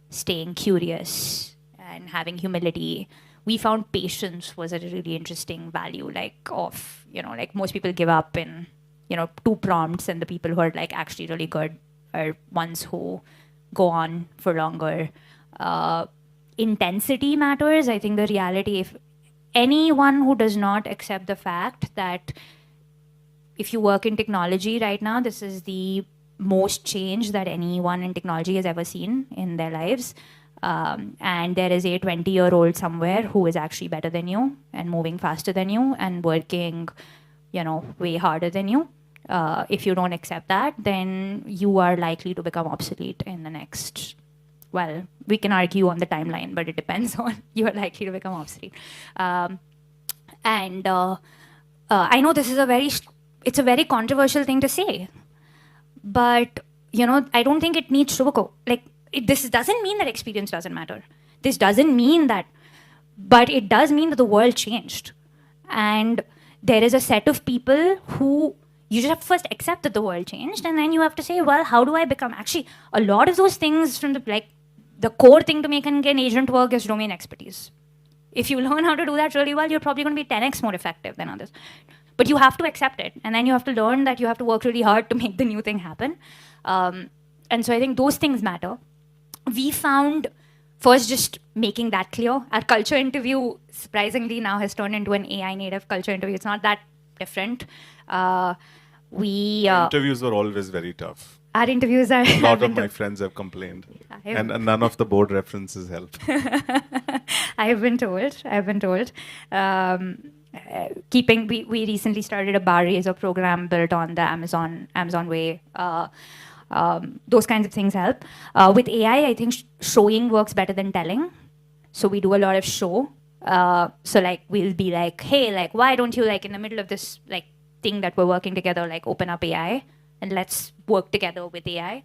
staying curious and having humility. We found patience was a really interesting value, like of, like most people give up in, 2 prompts, and the people who are like actually really good are ones who go on for longer. Intensity matters. I think the reality, if anyone who does not accept the fact that if you work in technology right now, this is the most change that anyone in technology has ever seen in their lives. And there is a 20-year-old somewhere who is actually better than you and moving faster than you and working, way harder than you. If you don't accept that, then you are likely to become obsolete in the next, well, we can argue on the timeline, but it depends on, you are likely to become obsolete. I know this is it's a very controversial thing to say, but, I don't think it needs sugarcoat. This doesn't mean that experience doesn't matter. This doesn't mean that, but it does mean that the world changed. And there is a set of people who, you just have to first accept that the world changed, and then you have to say, well, how do I become, actually, a lot of those things from the core thing to make an agent work is domain expertise. If you learn how to do that really well, you're probably going to be 10x more effective than others. But you have to accept it, and then you have to learn that you have to work really hard to make the new thing happen. And so I think those things matter. We found, first, just making that clear. Our culture interview, surprisingly, now has turned into an AI native culture interview. It's not that different. Interviews are always very tough. Our interviews are... A lot of my friends have complained. And none of the board references help. I have been told. We recently started a bar raiser program built on the Amazon way. Those kinds of things help. With AI, I think showing works better than telling. So we do a lot of show. So we'll be like, hey, why don't you in the middle of this thing that we're working together, open up AI and let's work together with AI.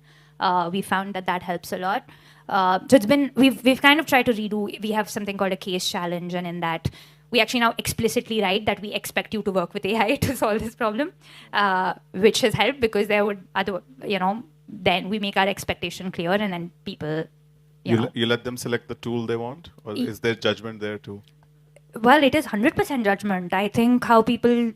We found that helps a lot. So it's been, we've kind of tried to redo, we have something called a case challenge, and in that we actually now explicitly write that we expect you to work with AI to solve this problem, which has helped because there would then we make our expectation clear, and then people, you let them select the tool they want, or is there judgment there too? Well, it is 100% judgment. I think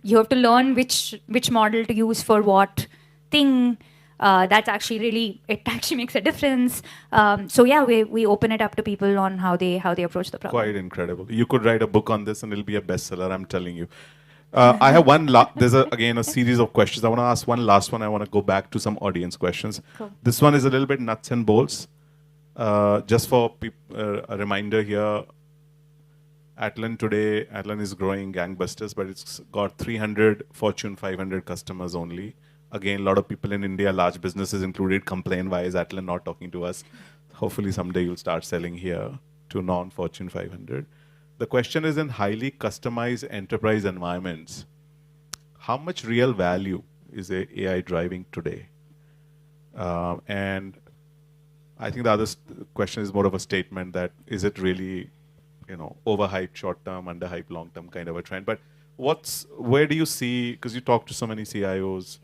you have to learn which model to use for what thing. That's actually it actually makes a difference. So yeah, we open it up to people on how they approach the problem. Quite incredible. You could write a book on this and it'll be a bestseller, I'm telling you. I have there's again a series of questions. I want to ask one last one. I want to go back to some audience questions. Cool. This one is a little bit nuts and bolts. Just for a reminder here, Atlan today, Atlan is growing gangbusters, but it's got 300 Fortune 500 customers only. Again, a lot of people in India, large businesses included, complain, why is Atlan not talking to us? Hopefully someday you'll start selling here to non-Fortune 500. The question is, in highly customized enterprise environments, how much real value is AI driving today? And I think the other question is more of a statement that, is it really, overhyped short-term, underhyped long-term kind of a trend? But where do you see, because you talk to so many CIOs,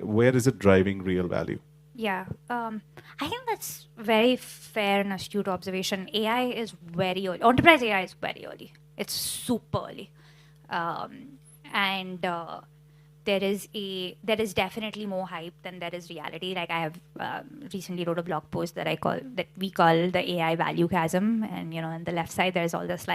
where is it driving real value? Yeah, I think that's very fair and astute observation. AI is very early. Enterprise AI is very early. It's super early. There is definitely more hype than there is reality. I have recently wrote a blog post that we call the AI value chasm, and on the left side there's all this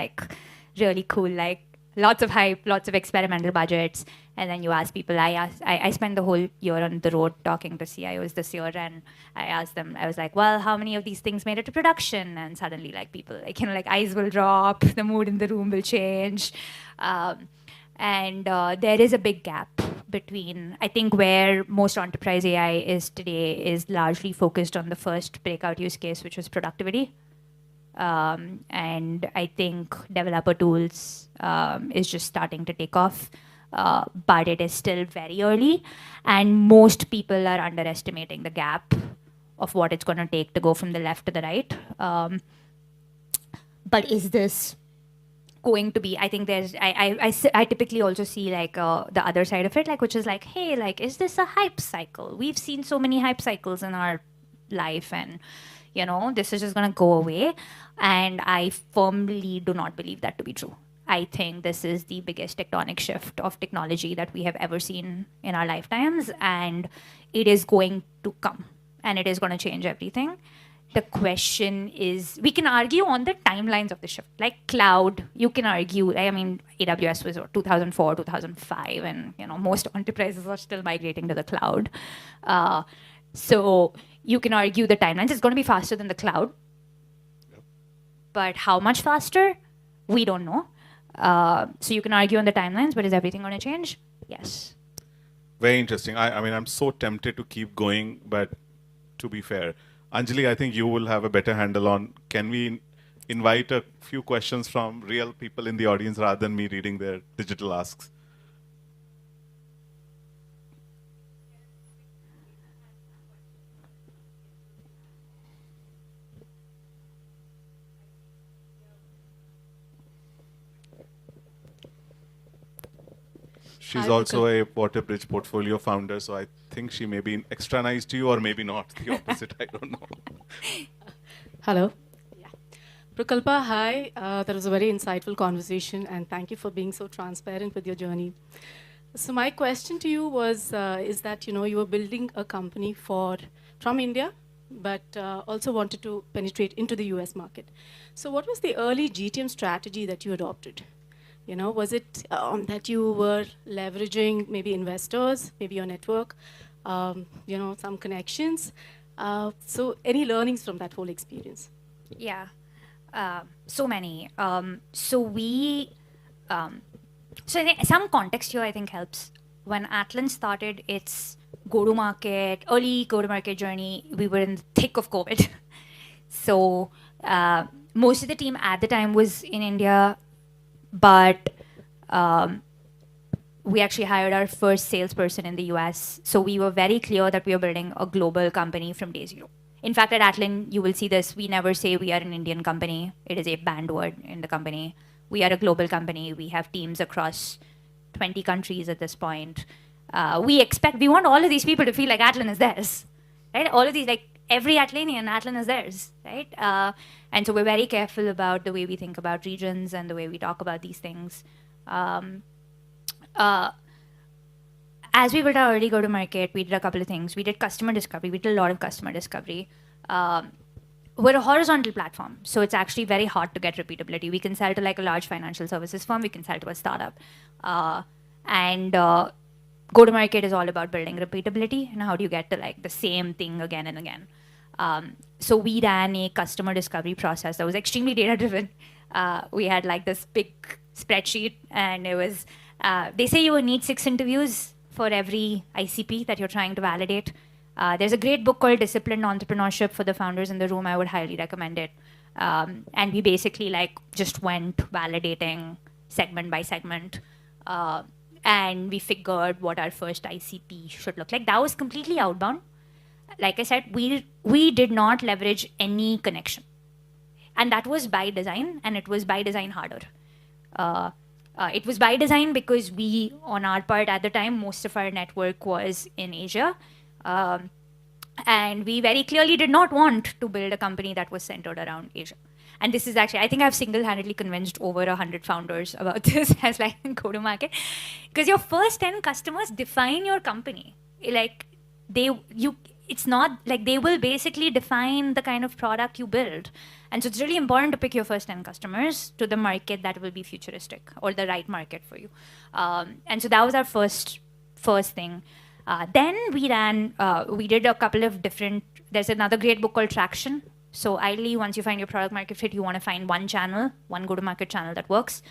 really cool lots of hype, lots of experimental budgets, and then you ask people. I spent the whole year on the road talking to CIOs this year, and I asked them. I was like, well, how many of these things made it to production? And suddenly people eyes will drop, the mood in the room will change. And there is a big gap between, I think, where most enterprise AI is today is largely focused on the first breakout use case, which was productivity. And I think developer tools is just starting to take off. but it is still very early, and most people are underestimating the gap of what it's going to take to go from the left to the right. But is this going to be, I think there's, I typically also see like the other side of it, like, which is like, hey, like, is this a hype cycle? We've seen so many hype cycles in our life, and this is just going to go away. And I firmly do not believe that to be true. I think this is the biggest tectonic shift of technology that we have ever seen in our lifetimes, and it is going to come, and it is going to change everything. The question is, we can argue on the timelines of the shift. Like cloud, you can argue, I mean, AWS was 2004, 2005, and most enterprises are still migrating to the cloud. So you can argue the timelines. It's going to be faster than the cloud. But how much faster? We don't know. So you can argue on the timelines, but is everything going to change? Yes. Very interesting. I mean, I'm so tempted to keep going, but to be fair, Anjali, I think you will have a better handle on, can we invite a few questions from real people in the audience rather than me reading their digital asks? She's also a WaterBridge portfolio founder, so I think she may be extra nice to you, or maybe not. The opposite, I don't know. Hello. Yeah. Prukalpa, hi. That was a very insightful conversation, and thank you for being so transparent with your journey. So my question to you was, is that you were building a company from India, but also wanted to penetrate into the US market. So what was the early GTM strategy that you adopted? Was it that you were leveraging maybe investors, maybe your network, some connections? So any learnings from that whole experience? Yeah, so many. So I think some context here I think helps. When Atlan started its early go-to-market journey, we were in the thick of COVID. So most of the team at the time was in India, but we actually hired our first salesperson in the US. So we were very clear that we were building a global company from day zero. In fact, at Atlan, you will see this. We never say we are an Indian company. It is a banned word in the company. We are a global company. We have teams across 20 countries at this point. We want all of these people to feel like Atlan is theirs, right? All of these, like every Atlanian, Atlan is theirs, right? And so we're very careful about the way we think about regions and the way we talk about these things. As we built our early go-to-market, we did a couple of things. We did customer discovery. We did a lot of customer discovery. We're a horizontal platform, so it's actually very hard to get repeatability. We can sell to like a large financial services firm. We can sell to a startup. And go-to-market is all about building repeatability. And how do you get to like the same thing again and again? So we ran a customer discovery process that was extremely data-driven. We had like this big spreadsheet, and it was, they say you will need 6 interviews for every ICP that you're trying to validate. There's a great book called Disciplined Entrepreneurship for the founders in the room. I would highly recommend it. And we basically like just went validating segment by segment. And we figured what our first ICP should look like. That was completely outbound. Like I said, we did not leverage any connection. And that was by design, and it was by design harder. It was by design because we, on our part at the time, most of our network was in Asia. And we very clearly did not want to build a company that was centered around Asia. And this is actually, I think I've single-handedly convinced over 100 founders about this as like go-to-market. Because your first 10 customers define your company. Like it's not like they will basically define the kind of product you build. And so it's really important to pick your first 10 customers to the market that will be futuristic or the right market for you. And so that was our first thing. Then we did a couple of different, there's another great book called Traction. So ideally, once you find your product market fit, you want to find one channel, one go-to-market channel that works.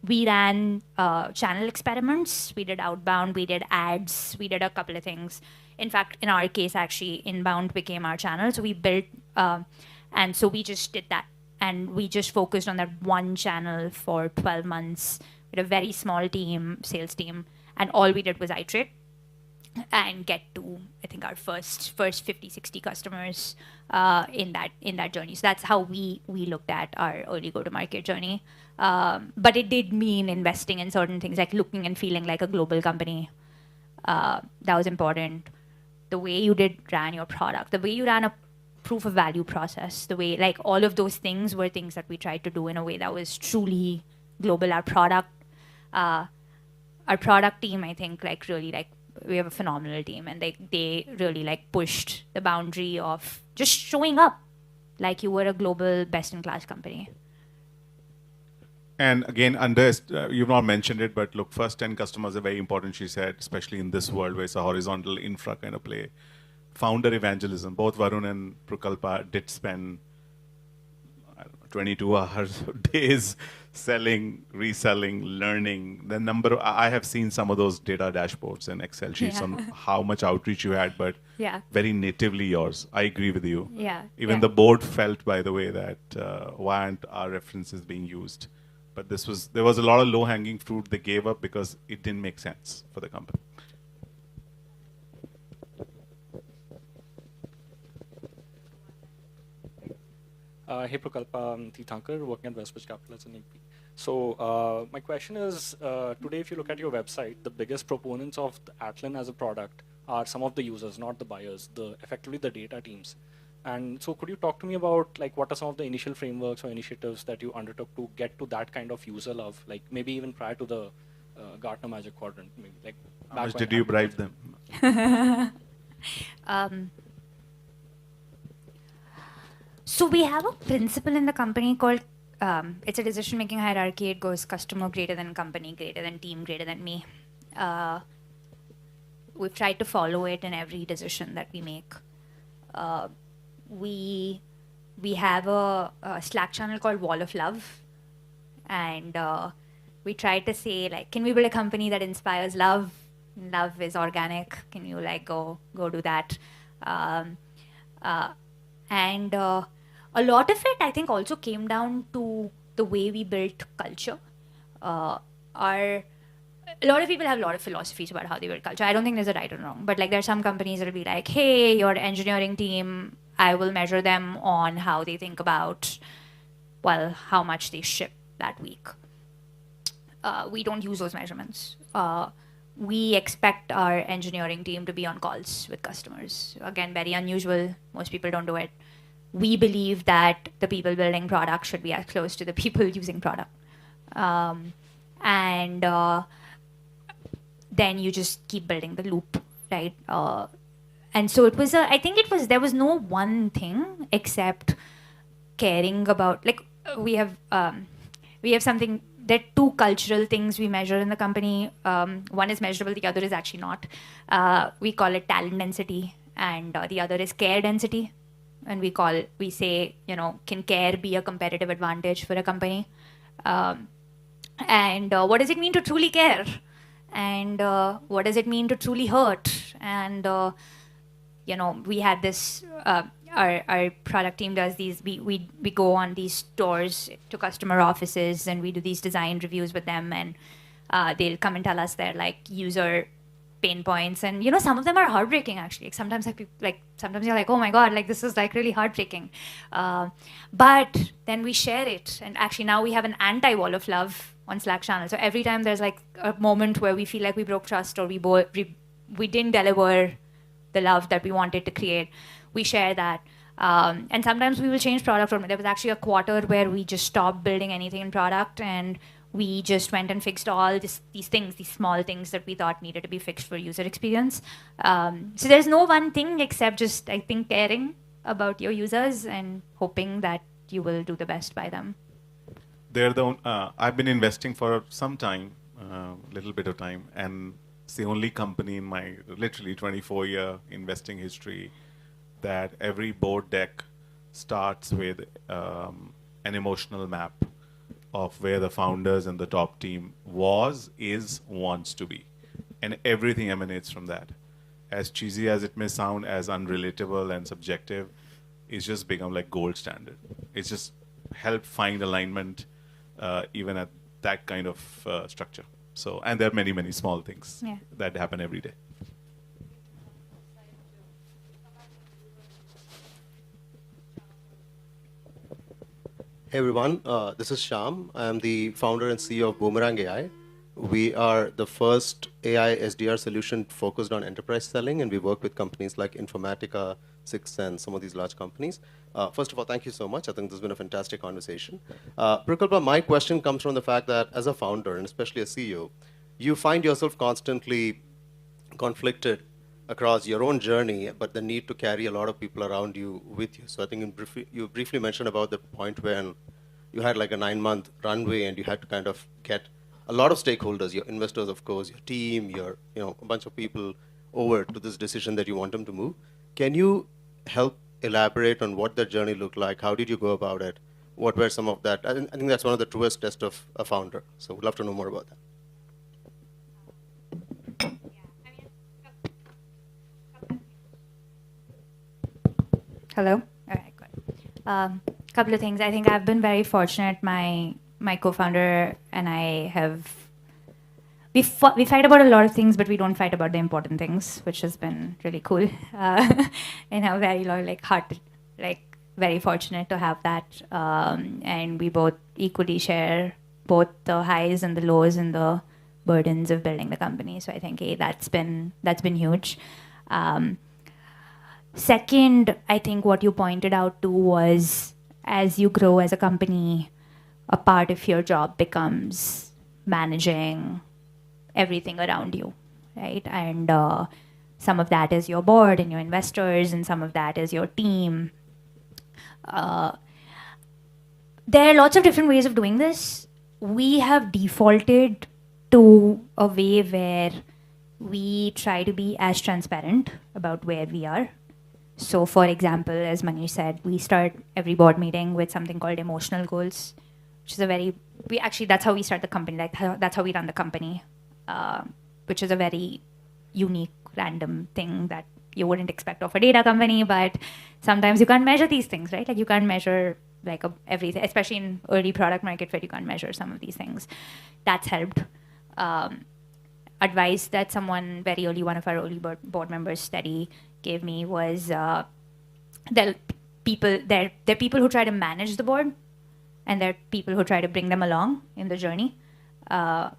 We ran channel experiments. We did outbound, we did ads, we did a couple of things. In fact, in our case, actually, inbound became our channel. So we built, and so we just did that. And we just focused on that one channel for 12 months with a very small team, sales team. And all we did was iterate and get to, I think, our first 50, 60 customers in that journey. So that's how we looked at our early go-to-market journey. But it did mean investing in certain things, like looking and feeling like a global company. That was important. The way you ran your product, the way you ran a proof of value process, the way, like, all of those things were things that we tried to do in a way that was truly global. Our product team, I think, like, really, like, we have a phenomenal team, and they really, like, pushed the boundary of just showing up like you were a global best-in-class company. And again, you've not mentioned it, but look, first 10 customers are very important, she said, especially in this world where it's a horizontal infra kind of play. Founder evangelism, both Varun and Prukalpa did spend, I don't know, 22 hours, days selling, reselling, learning. I have seen some of those data dashboards and Excel sheets on how much outreach you had, but very natively yours. I agree with you. Even the board felt, by the way, that why aren't our references being used? But there was a lot of low-hanging fruit they gave up because it didn't make sense for the company. Hey Prukalpa, I'm Tithankar, working at WaterBridge Capital as an EP. So my question is, today if you look at your website, the biggest proponents of the Atlan as a product are some of the users, not the buyers, effectively the data teams. And so could you talk to me about, like, what are some of the initial frameworks or initiatives that you undertook to get to that kind of user love, like maybe even prior to the Gartner Magic Quadrant? Maybe, like, how much did you bribe them? So we have a principle in the company called, it's a decision-making hierarchy. It goes customer greater than company, greater than team, greater than me. We've tried to follow it in every decision that we make. We have a Slack channel called Wall of Love, and we try to say, like, can we build a company that inspires love? Love is organic. Can you, like, go do that? And a lot of it, I think, also came down to the way we built culture. A lot of people have a lot of philosophies about how they build culture. I don't think there's a right or wrong, but, like, there are some companies that'll be like, hey, your engineering team, I will measure them on how they think about, well, how much they ship that week. We don't use those measurements. We expect our engineering team to be on calls with customers. Again, very unusual. Most people don't do it. We believe that the people building product should be as close to the people using product. And then you just keep building the loop, right? And so it was there was no one thing except caring about, like, we have something, there are two cultural things we measure in the company. One is measurable, the other is actually not. We call it talent density, and the other is care density. And we say, you know, can care be a competitive advantage for a company? And what does it mean to truly care? And what does it mean to truly hurt? And you know, we had this, our product team does these, we go on these tours to customer offices, and we do these design reviews with them, and they'll come and tell us their, like, user pain points. And, you know, some of them are heartbreaking, actually. Sometimes sometimes you're like, oh my God, like, this is, like, really heartbreaking. But then we share it. And actually now we have an anti-Wall of Love on Slack channel. So every time there's, like, a moment where we feel like we broke trust, or we didn't deliver the love that we wanted to create, we share that. And sometimes we will change product from it. There was actually a quarter where we just stopped building anything in product, and we just went and fixed all these things, these small things that we thought needed to be fixed for user experience. So there's no one thing except just, I think, caring about your users and hoping that you will do the best by them. I've been investing for some time, little bit of time, and it's the only company in my literally 24-year investing history that every board deck starts with an emotional map of where the founders and the top team wants to be. And everything emanates from that. As cheesy as it may sound, as unrelatable and subjective, it's just become like gold standard. It's just helped find alignment even at that kind of structure. So, and there are many, many small things Yeah. that happen every day. Hey everyone, this is Shyam. I am the founder and CEO of Boomerang AI. We are the first AI SDR solution focused on enterprise selling, and we work with companies like Informatica, Six, and some of these large companies. First of all, thank you so much. I think this has been a fantastic conversation. Prukalpa, my question comes from the fact that as a founder, and especially a CEO, you find yourself constantly conflicted across your own journey, but the need to carry a lot of people around you with you. So I think you briefly mentioned about the point when you had like a 9-month runway and you had to kind of get a lot of stakeholders, your investors, of course, your team, your a bunch of people over to this decision that you want them to move. Can you help elaborate on what that journey looked like? How did you go about it? What were some of that? I think that's one of the truest tests of a founder. So we'd love to know more about that. Hello? All right, good. Couple of things. I think I've been very fortunate. My co-founder and I we fight about a lot of things, but we don't fight about the important things, which has been really cool. And I'm very very fortunate to have that. And we both equally share both the highs and the lows and the burdens of building the company. So I think that's been huge. Second, I think what you pointed out too was, as you grow as a company, a part of your job becomes managing everything around you, right? And some of that is your board and your investors, and some of that is your team. There are lots of different ways of doing this. We have defaulted to a way where we try to be as transparent about where we are. So, for example, as Manish said, we start every board meeting with something called emotional goals, which is that's how we start the company. That's how we run the company, which is a very unique, random thing that you wouldn't expect of a data company. But sometimes you can't measure these things, right? Like you can't measure everything, especially in early product market fit. You can't measure some of these things. That's helped. Advice that someone very early, one of our early board members, Steady, gave me was there are people who try to manage the board, and there are people who try to bring them along in the journey. I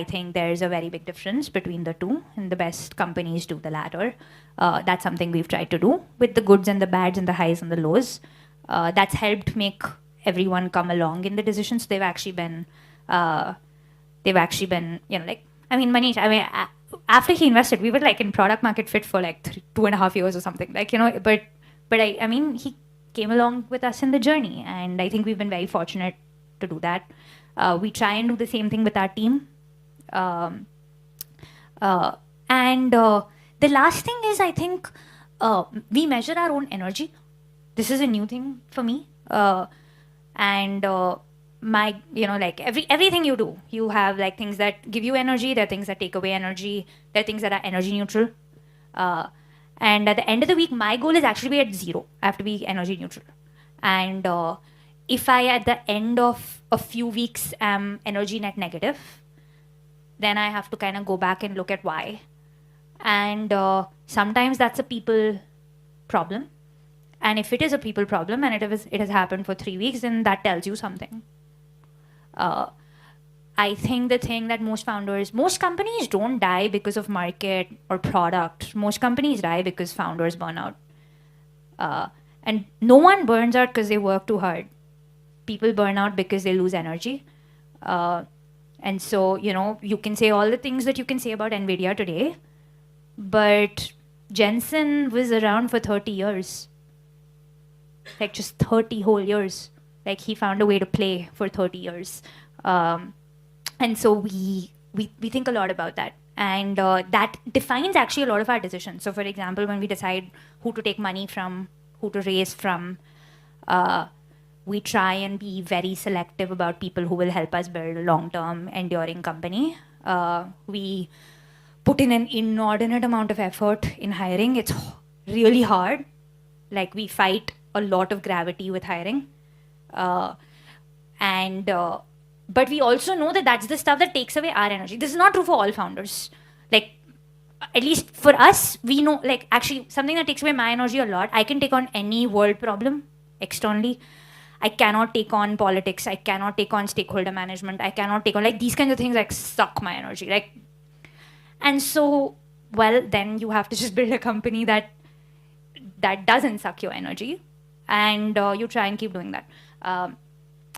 think there's a very big difference between the two, and the best companies do the latter. That's something we've tried to do with the goods and the bads and the highs and the lows. That's helped make everyone come along in the decisions. They've actually been, Manish, after he invested, we were in product market fit for 2.5 years or something. But he came along with us in the journey, and I think we've been very fortunate to do that. We try and do the same thing with our team. And the last thing is, I think we measure our own energy. This is a new thing for me. Everything you do, you have things that give you energy, there are things that take away energy, there are things that are energy neutral. And at the end of the week, my goal is actually be at 0. I have to be energy neutral. And if I, at the end of a few weeks, am energy net negative, then I have to kind of go back and look at why. And sometimes that's a people problem. And if it is a people problem and it has happened for 3 weeks, then that tells you something. I think the thing that most companies don't die because of market or product. Most companies die because founders burn out. And no one burns out because they work too hard. People burn out because they lose energy. And so, you can say all the things that you can say about NVIDIA today, but Jensen was around for 30 years. Just 30 whole years. He found a way to play for 30 years. And so we think a lot about that. And that defines actually a lot of our decisions. So for example, when we decide who to take money from, who to raise from, we try and be very selective about people who will help us build a long-term, enduring company. We put in an inordinate amount of effort in hiring. It's really hard. We fight a lot of gravity with hiring. And but we also know that that's the stuff that takes away our energy. This is not true for all founders. Like, at least for us, we know, like, actually, something that takes away my energy a lot, I can take on any world problem externally. I cannot take on politics. I cannot take on stakeholder management. I cannot take on, like, these kinds of things, like, suck my energy. Like, and so, well, then you have to just build a company that doesn't suck your energy, and you try and keep doing that.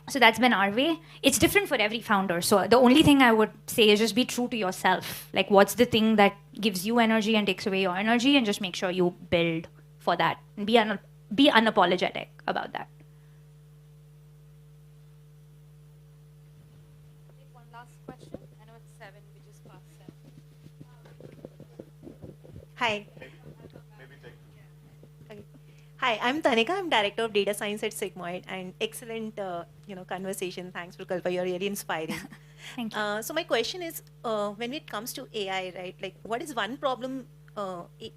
So that's been our way. It's different for every founder. So the only thing I would say is just be true to yourself. Like, what's the thing that gives you energy and takes away your energy, and just make sure you build for that and be unapologetic about that. One last question. I know it's 7. We just passed 7. Hi. Hi, I'm Tanika. I'm Director of Data Science at Sigmoid, and excellent, conversation. Thanks, Prukalpa. You're really inspiring. Thank you. So my question is, when it comes to AI, right? Like, what is one problem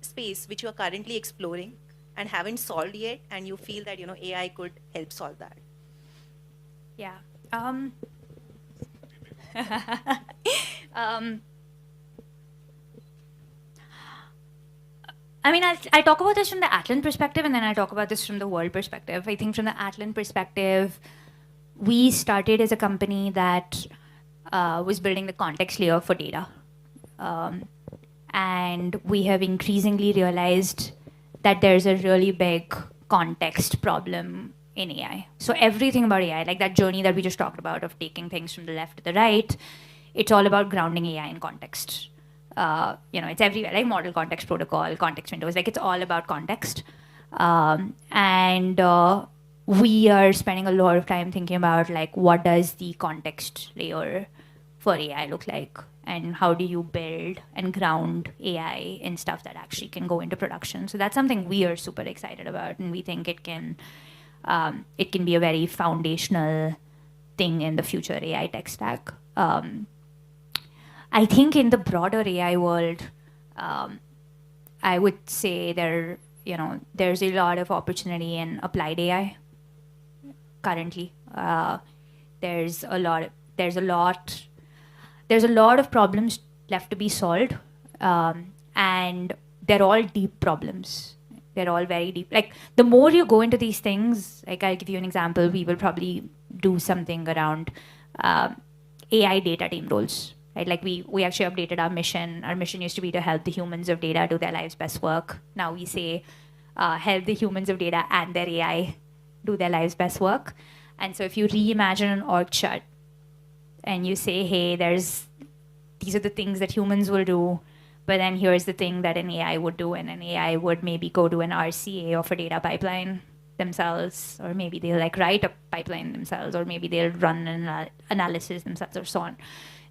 space which you are currently exploring and haven't solved yet, and you feel that AI could help solve that? Yeah. I mean, I'll talk about this from the Atlan perspective, and then I'll talk about this from the world perspective. I think from the Atlan perspective, we started as a company that was building the context layer for data. And we have increasingly realized that there's a really big context problem in AI. So everything about AI, like that journey that we just talked about of taking things from the left to the right, it's all about grounding AI in context. It's everywhere, like model context protocol, context windows, like it's all about context. And we are spending a lot of time thinking about, like, what does the context layer for AI look like? And how do you build and ground AI in stuff that actually can go into production? So that's something we are super excited about, and we think it can be a very foundational thing in the future AI tech stack. I think in the broader AI world, I would say there's a lot of opportunity in applied AI currently. There's a lot of problems left to be solved, and they're all deep problems. They're all very deep. Like, the more you go into these things, like, I'll give you an example. We will probably do something around AI data team roles. Right? Like, we actually updated our mission. Our mission used to be to help the humans of data do their lives' best work. Now we say help the humans of data and their AI do their lives' best work. And so if you reimagine an org chart and you say, hey, these are the things that humans will do, but then here's the thing that an AI would do, and an AI would maybe go do an RCA of a data pipeline themselves, or maybe they'll write a pipeline themselves, or maybe they'll run an analysis themselves, or so on.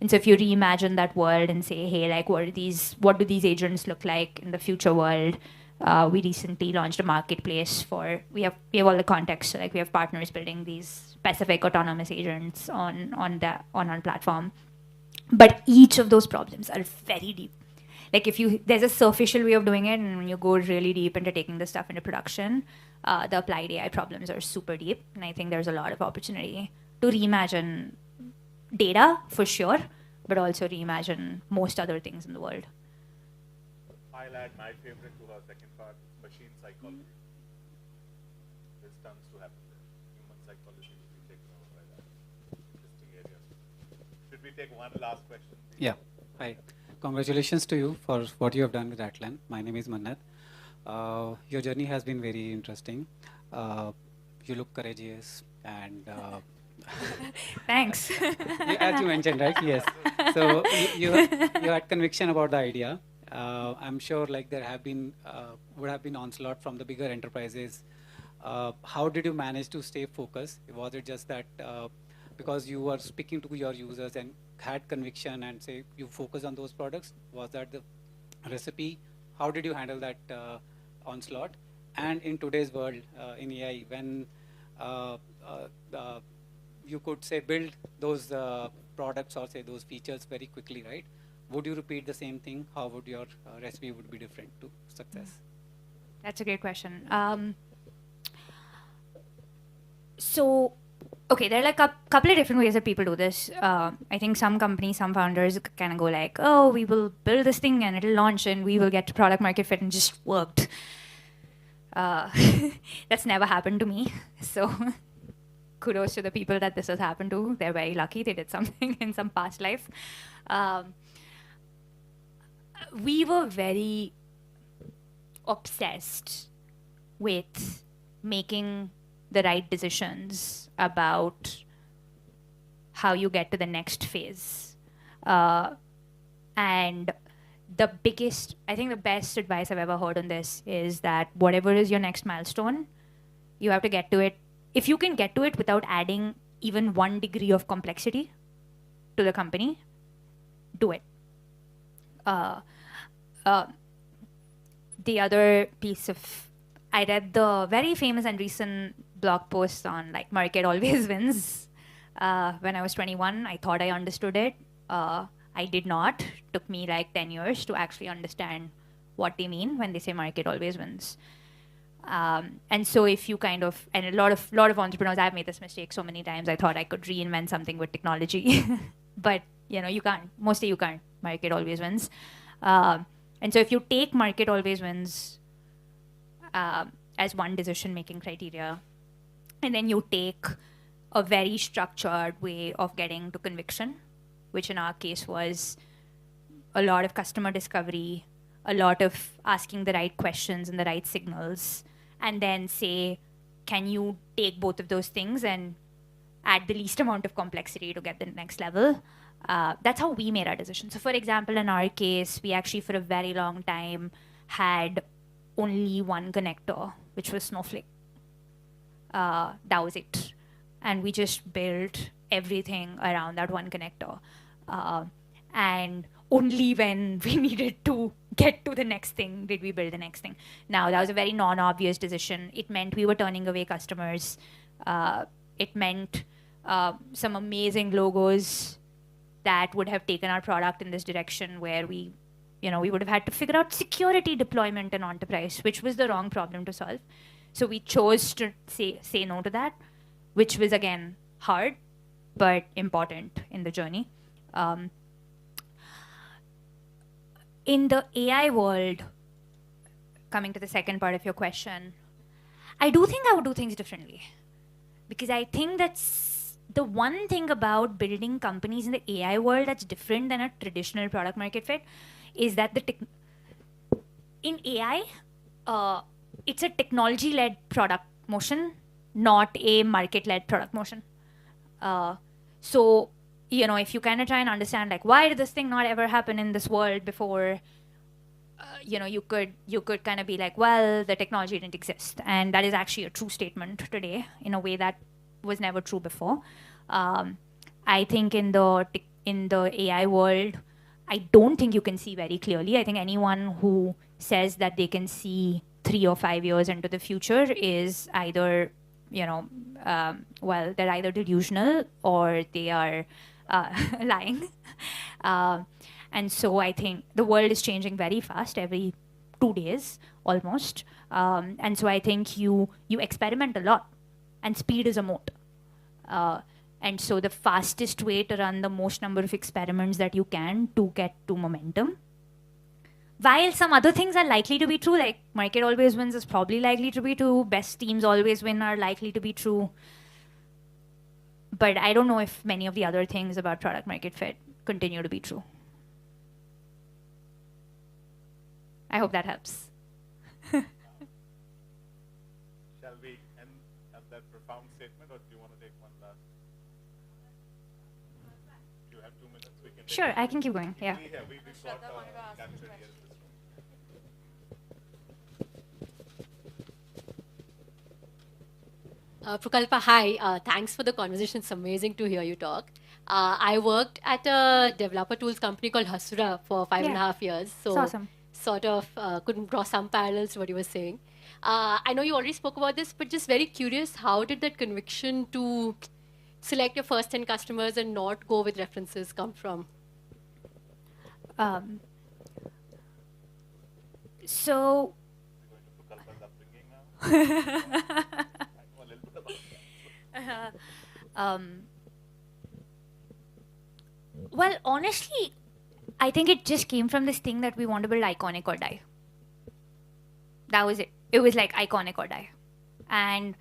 And so if you reimagine that world and say, hey, what do these agents look like in the future world? We recently launched a marketplace we have all the context. So we have partners building these specific autonomous agents on our platform. But each of those problems are very deep. Like, there's a superficial way of doing it, and when you go really deep into taking the stuff into production, the applied AI problems are super deep. And I think there's a lot of opportunity to reimagine data for sure, but also reimagine most other things in the world. I'll add my favorite to our second part, machine psychology. There's tons to happen there. Human psychology will be taken over by that. Interesting area. Should we take one last question? Yeah. Hi. Congratulations to you for what you have done with Atlan. My name is Mannat. Your journey has been very interesting. You look courageous and thanks. As you mentioned, right? Yes. So you had conviction about the idea. I'm sure there would have been onslaught from the bigger enterprises. How did you manage to stay focused? Was it just that because you were speaking to your users and had conviction and say you focus on those products? Was that the recipe? How did you handle that onslaught? And in today's world, in AI, when you could say build those products or say those features very quickly, right? Would you repeat the same thing? How would your recipe would be different to success? That's a great question. So okay, there are like a couple of different ways that people do this. I think some companies, some founders kind of go like, oh, we will build this thing and it'll launch and we will get to product market fit, and just worked. That's never happened to me. So kudos to the people that this has happened to. They're very lucky. They did something in some past life. We were very obsessed with making the right decisions about how you get to the next phase. And the biggest, I think the best advice I've ever heard on this is that whatever is your next milestone, you have to get to it. If you can get to it without adding even 1 degree of complexity to the company, do it. The other piece of, I read the very famous and recent blog post on like market always wins. When I was 21, I thought I understood it. I did not. It took me like 10 years to actually understand what they mean when they say market always wins. And so if you kind of, and a lot of entrepreneurs, I've made this mistake so many times, I thought I could reinvent something with technology. But you know, you can't. Mostly you can't. Market always wins. And so if you take market always wins as one decision-making criteria, and then you take a very structured way of getting to conviction, which in our case was a lot of customer discovery, a lot of asking the right questions and the right signals, and then say, can you take both of those things and add the least amount of complexity to get the next level? That's how we made our decision. So for example, in our case, we actually for a very long time had only one connector, which was Snowflake. That was it. And we just built everything around that one connector. And only when we needed to get to the next thing did we build the next thing. Now, that was a very non-obvious decision. It meant we were turning away customers. It meant some amazing logos that would have taken our product in this direction where we would have had to figure out security deployment and enterprise, which was the wrong problem to solve. So we chose to say no to that, which was, again, hard, but important in the journey. In the AI world, coming to the second part of your question, I do think I would do things differently. Because I think that's the one thing about building companies in the AI world that's different than a traditional product market fit is that in AI, it's a technology-led product motion, not a market-led product motion. So, if you kind of try and understand, like, why did this thing not ever happen in this world before, you could kind of be like, well, the technology didn't exist. And that is actually a true statement today in a way that was never true before. I think in the AI world, I don't think you can see very clearly. I think anyone who says that they can see 3 or 5 years into the future is either, they're either delusional or they are lying. And so I think the world is changing very fast, every 2 days almost. And so I think you experiment a lot, and speed is a moat. And so the fastest way to run the most number of experiments that you can to get to momentum, while some other things are likely to be true, like market always wins is probably likely to be true, best teams always win are likely to be true. But I don't know if many of the other things about product market fit continue to be true. I hope that helps. Shall we end at that profound statement, or do you want to take one last? You have 2 minutes. We can. Sure, I can keep going. Yeah. We've got captured here. Prukalpa, hi. Thanks for the conversation. It's amazing to hear you talk. I worked at a developer tools company called Hasura for 5.5 years. So it's awesome. Sort of couldn't draw some parallels to what you were saying. I know you already spoke about this, but just very curious, how did that conviction to select your first 10 customers and not go with references come from? So Well, honestly, I think it just came from this thing that we want to build iconic or die. That was it. It was like iconic or die. And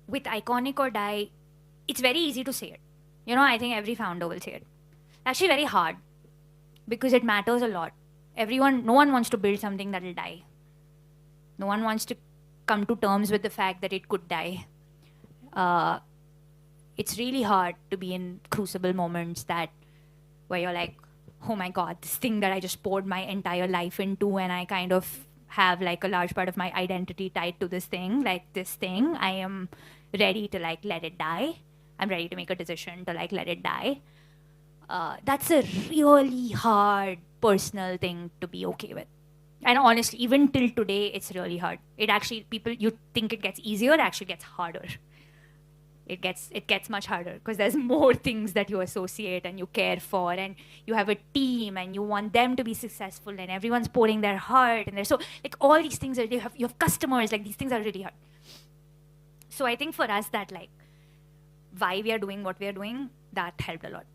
with iconic or die, it's very easy to say it. You know, I think every founder will say it. Actually, very hard because it matters a lot. No one wants to build something that will die. No one wants to come to terms with the fact that it could die. It's really hard to be in crucible moments where you're like, oh my God, this thing that I just poured my entire life into, and I kind of have like a large part of my identity tied to this thing, I am ready to like let it die. I'm ready to make a decision to like let it die. That's a really hard personal thing to be okay with. And honestly, even till today, it's really hard. It actually, you think it gets easier, it actually gets harder. It gets much harder because there's more things that you associate and you care for, and you have a team and you want them to be successful, and everyone's pouring their heart, and so like all these things you have customers, like these things are really hard. So I think for us that like why we are doing what we are doing, that helped a lot.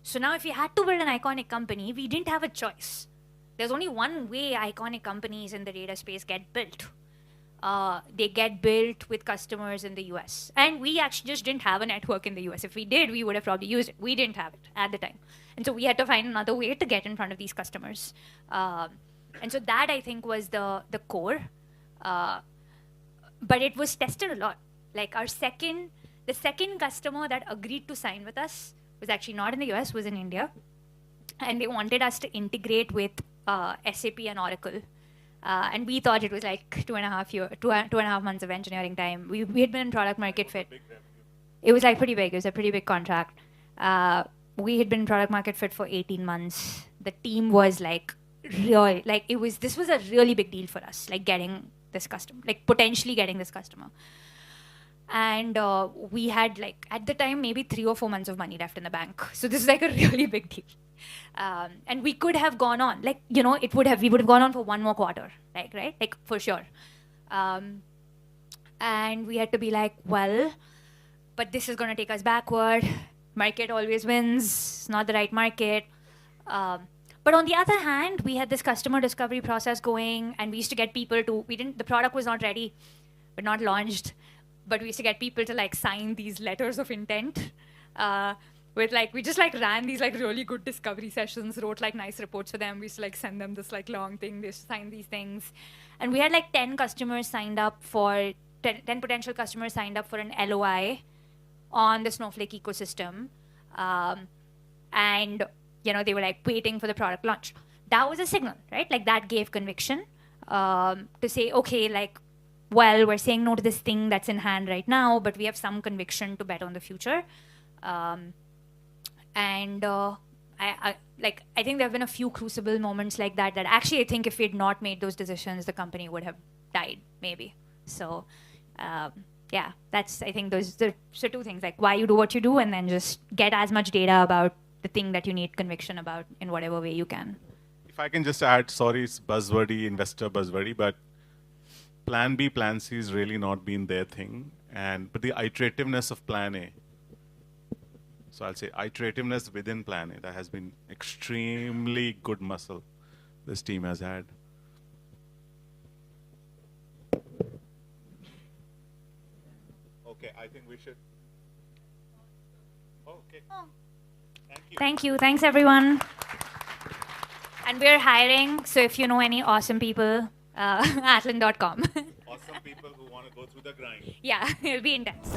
So now if we had to build an iconic company, we didn't have a choice. There's only one way iconic companies in the data space get built. They get built with customers in the US. And we actually just didn't have a network in the US. If we did, we would have probably used it. We didn't have it at the time. And so we had to find another way to get in front of these customers. And so that I think was the core. But it was tested a lot. Like the second customer that agreed to sign with us was actually not in the US, was in India. And they wanted us to integrate with SAP and Oracle. And we thought it was like 2.5 months of engineering time. We had been in product market fit. It was like pretty big. It was a pretty big contract. We had been in product market fit for 18 months. The team was like real, like this was a really big deal for us, like getting this customer, like potentially getting this customer. And we had like at the time maybe 3 or 4 months of money left in the bank. So this is like a really big deal. And we could have gone on, like, you know, we would have gone on for one more quarter, like, right? Like, for sure. And we had to be like, well, but this is going to take us backward. Market always wins. It's not the right market. But on the other hand, we had this customer discovery process going, and we used to get people the product was not ready, but not launched. But we used to get people to like sign these letters of intent. We just like ran these like really good discovery sessions, wrote like nice reports for them. We used to like send them this like long thing, they used to sign these things. And we had like 10 customers signed up 10 potential customers signed up for an LOI on the Snowflake ecosystem. And, you know, they were like waiting for the product launch. That was a signal, right? Like that gave conviction to say, okay, like, well, we're saying no to this thing that's in hand right now, but we have some conviction to bet on the future. I think there have been a few crucible moments like that actually I think if we had not made those decisions, the company would have died, maybe. So, yeah, I think those are two things, like why you do what you do, and then just get as much data about the thing that you need conviction about in whatever way you can. If I can just add, sorry, it's buzzwordy, investor buzzwordy, but Plan B, Plan C has really not been their thing. But the iterativeness of Plan A, so I'll say iterativeness within Plan A, that has been extremely good muscle this team has had. Okay, I think we should. Okay. Thank you. Thank you. Thanks, everyone. And we're hiring, so if you know any awesome people, Atlan.com. Awesome people who want to go through the grind. Yeah, it'll be intense.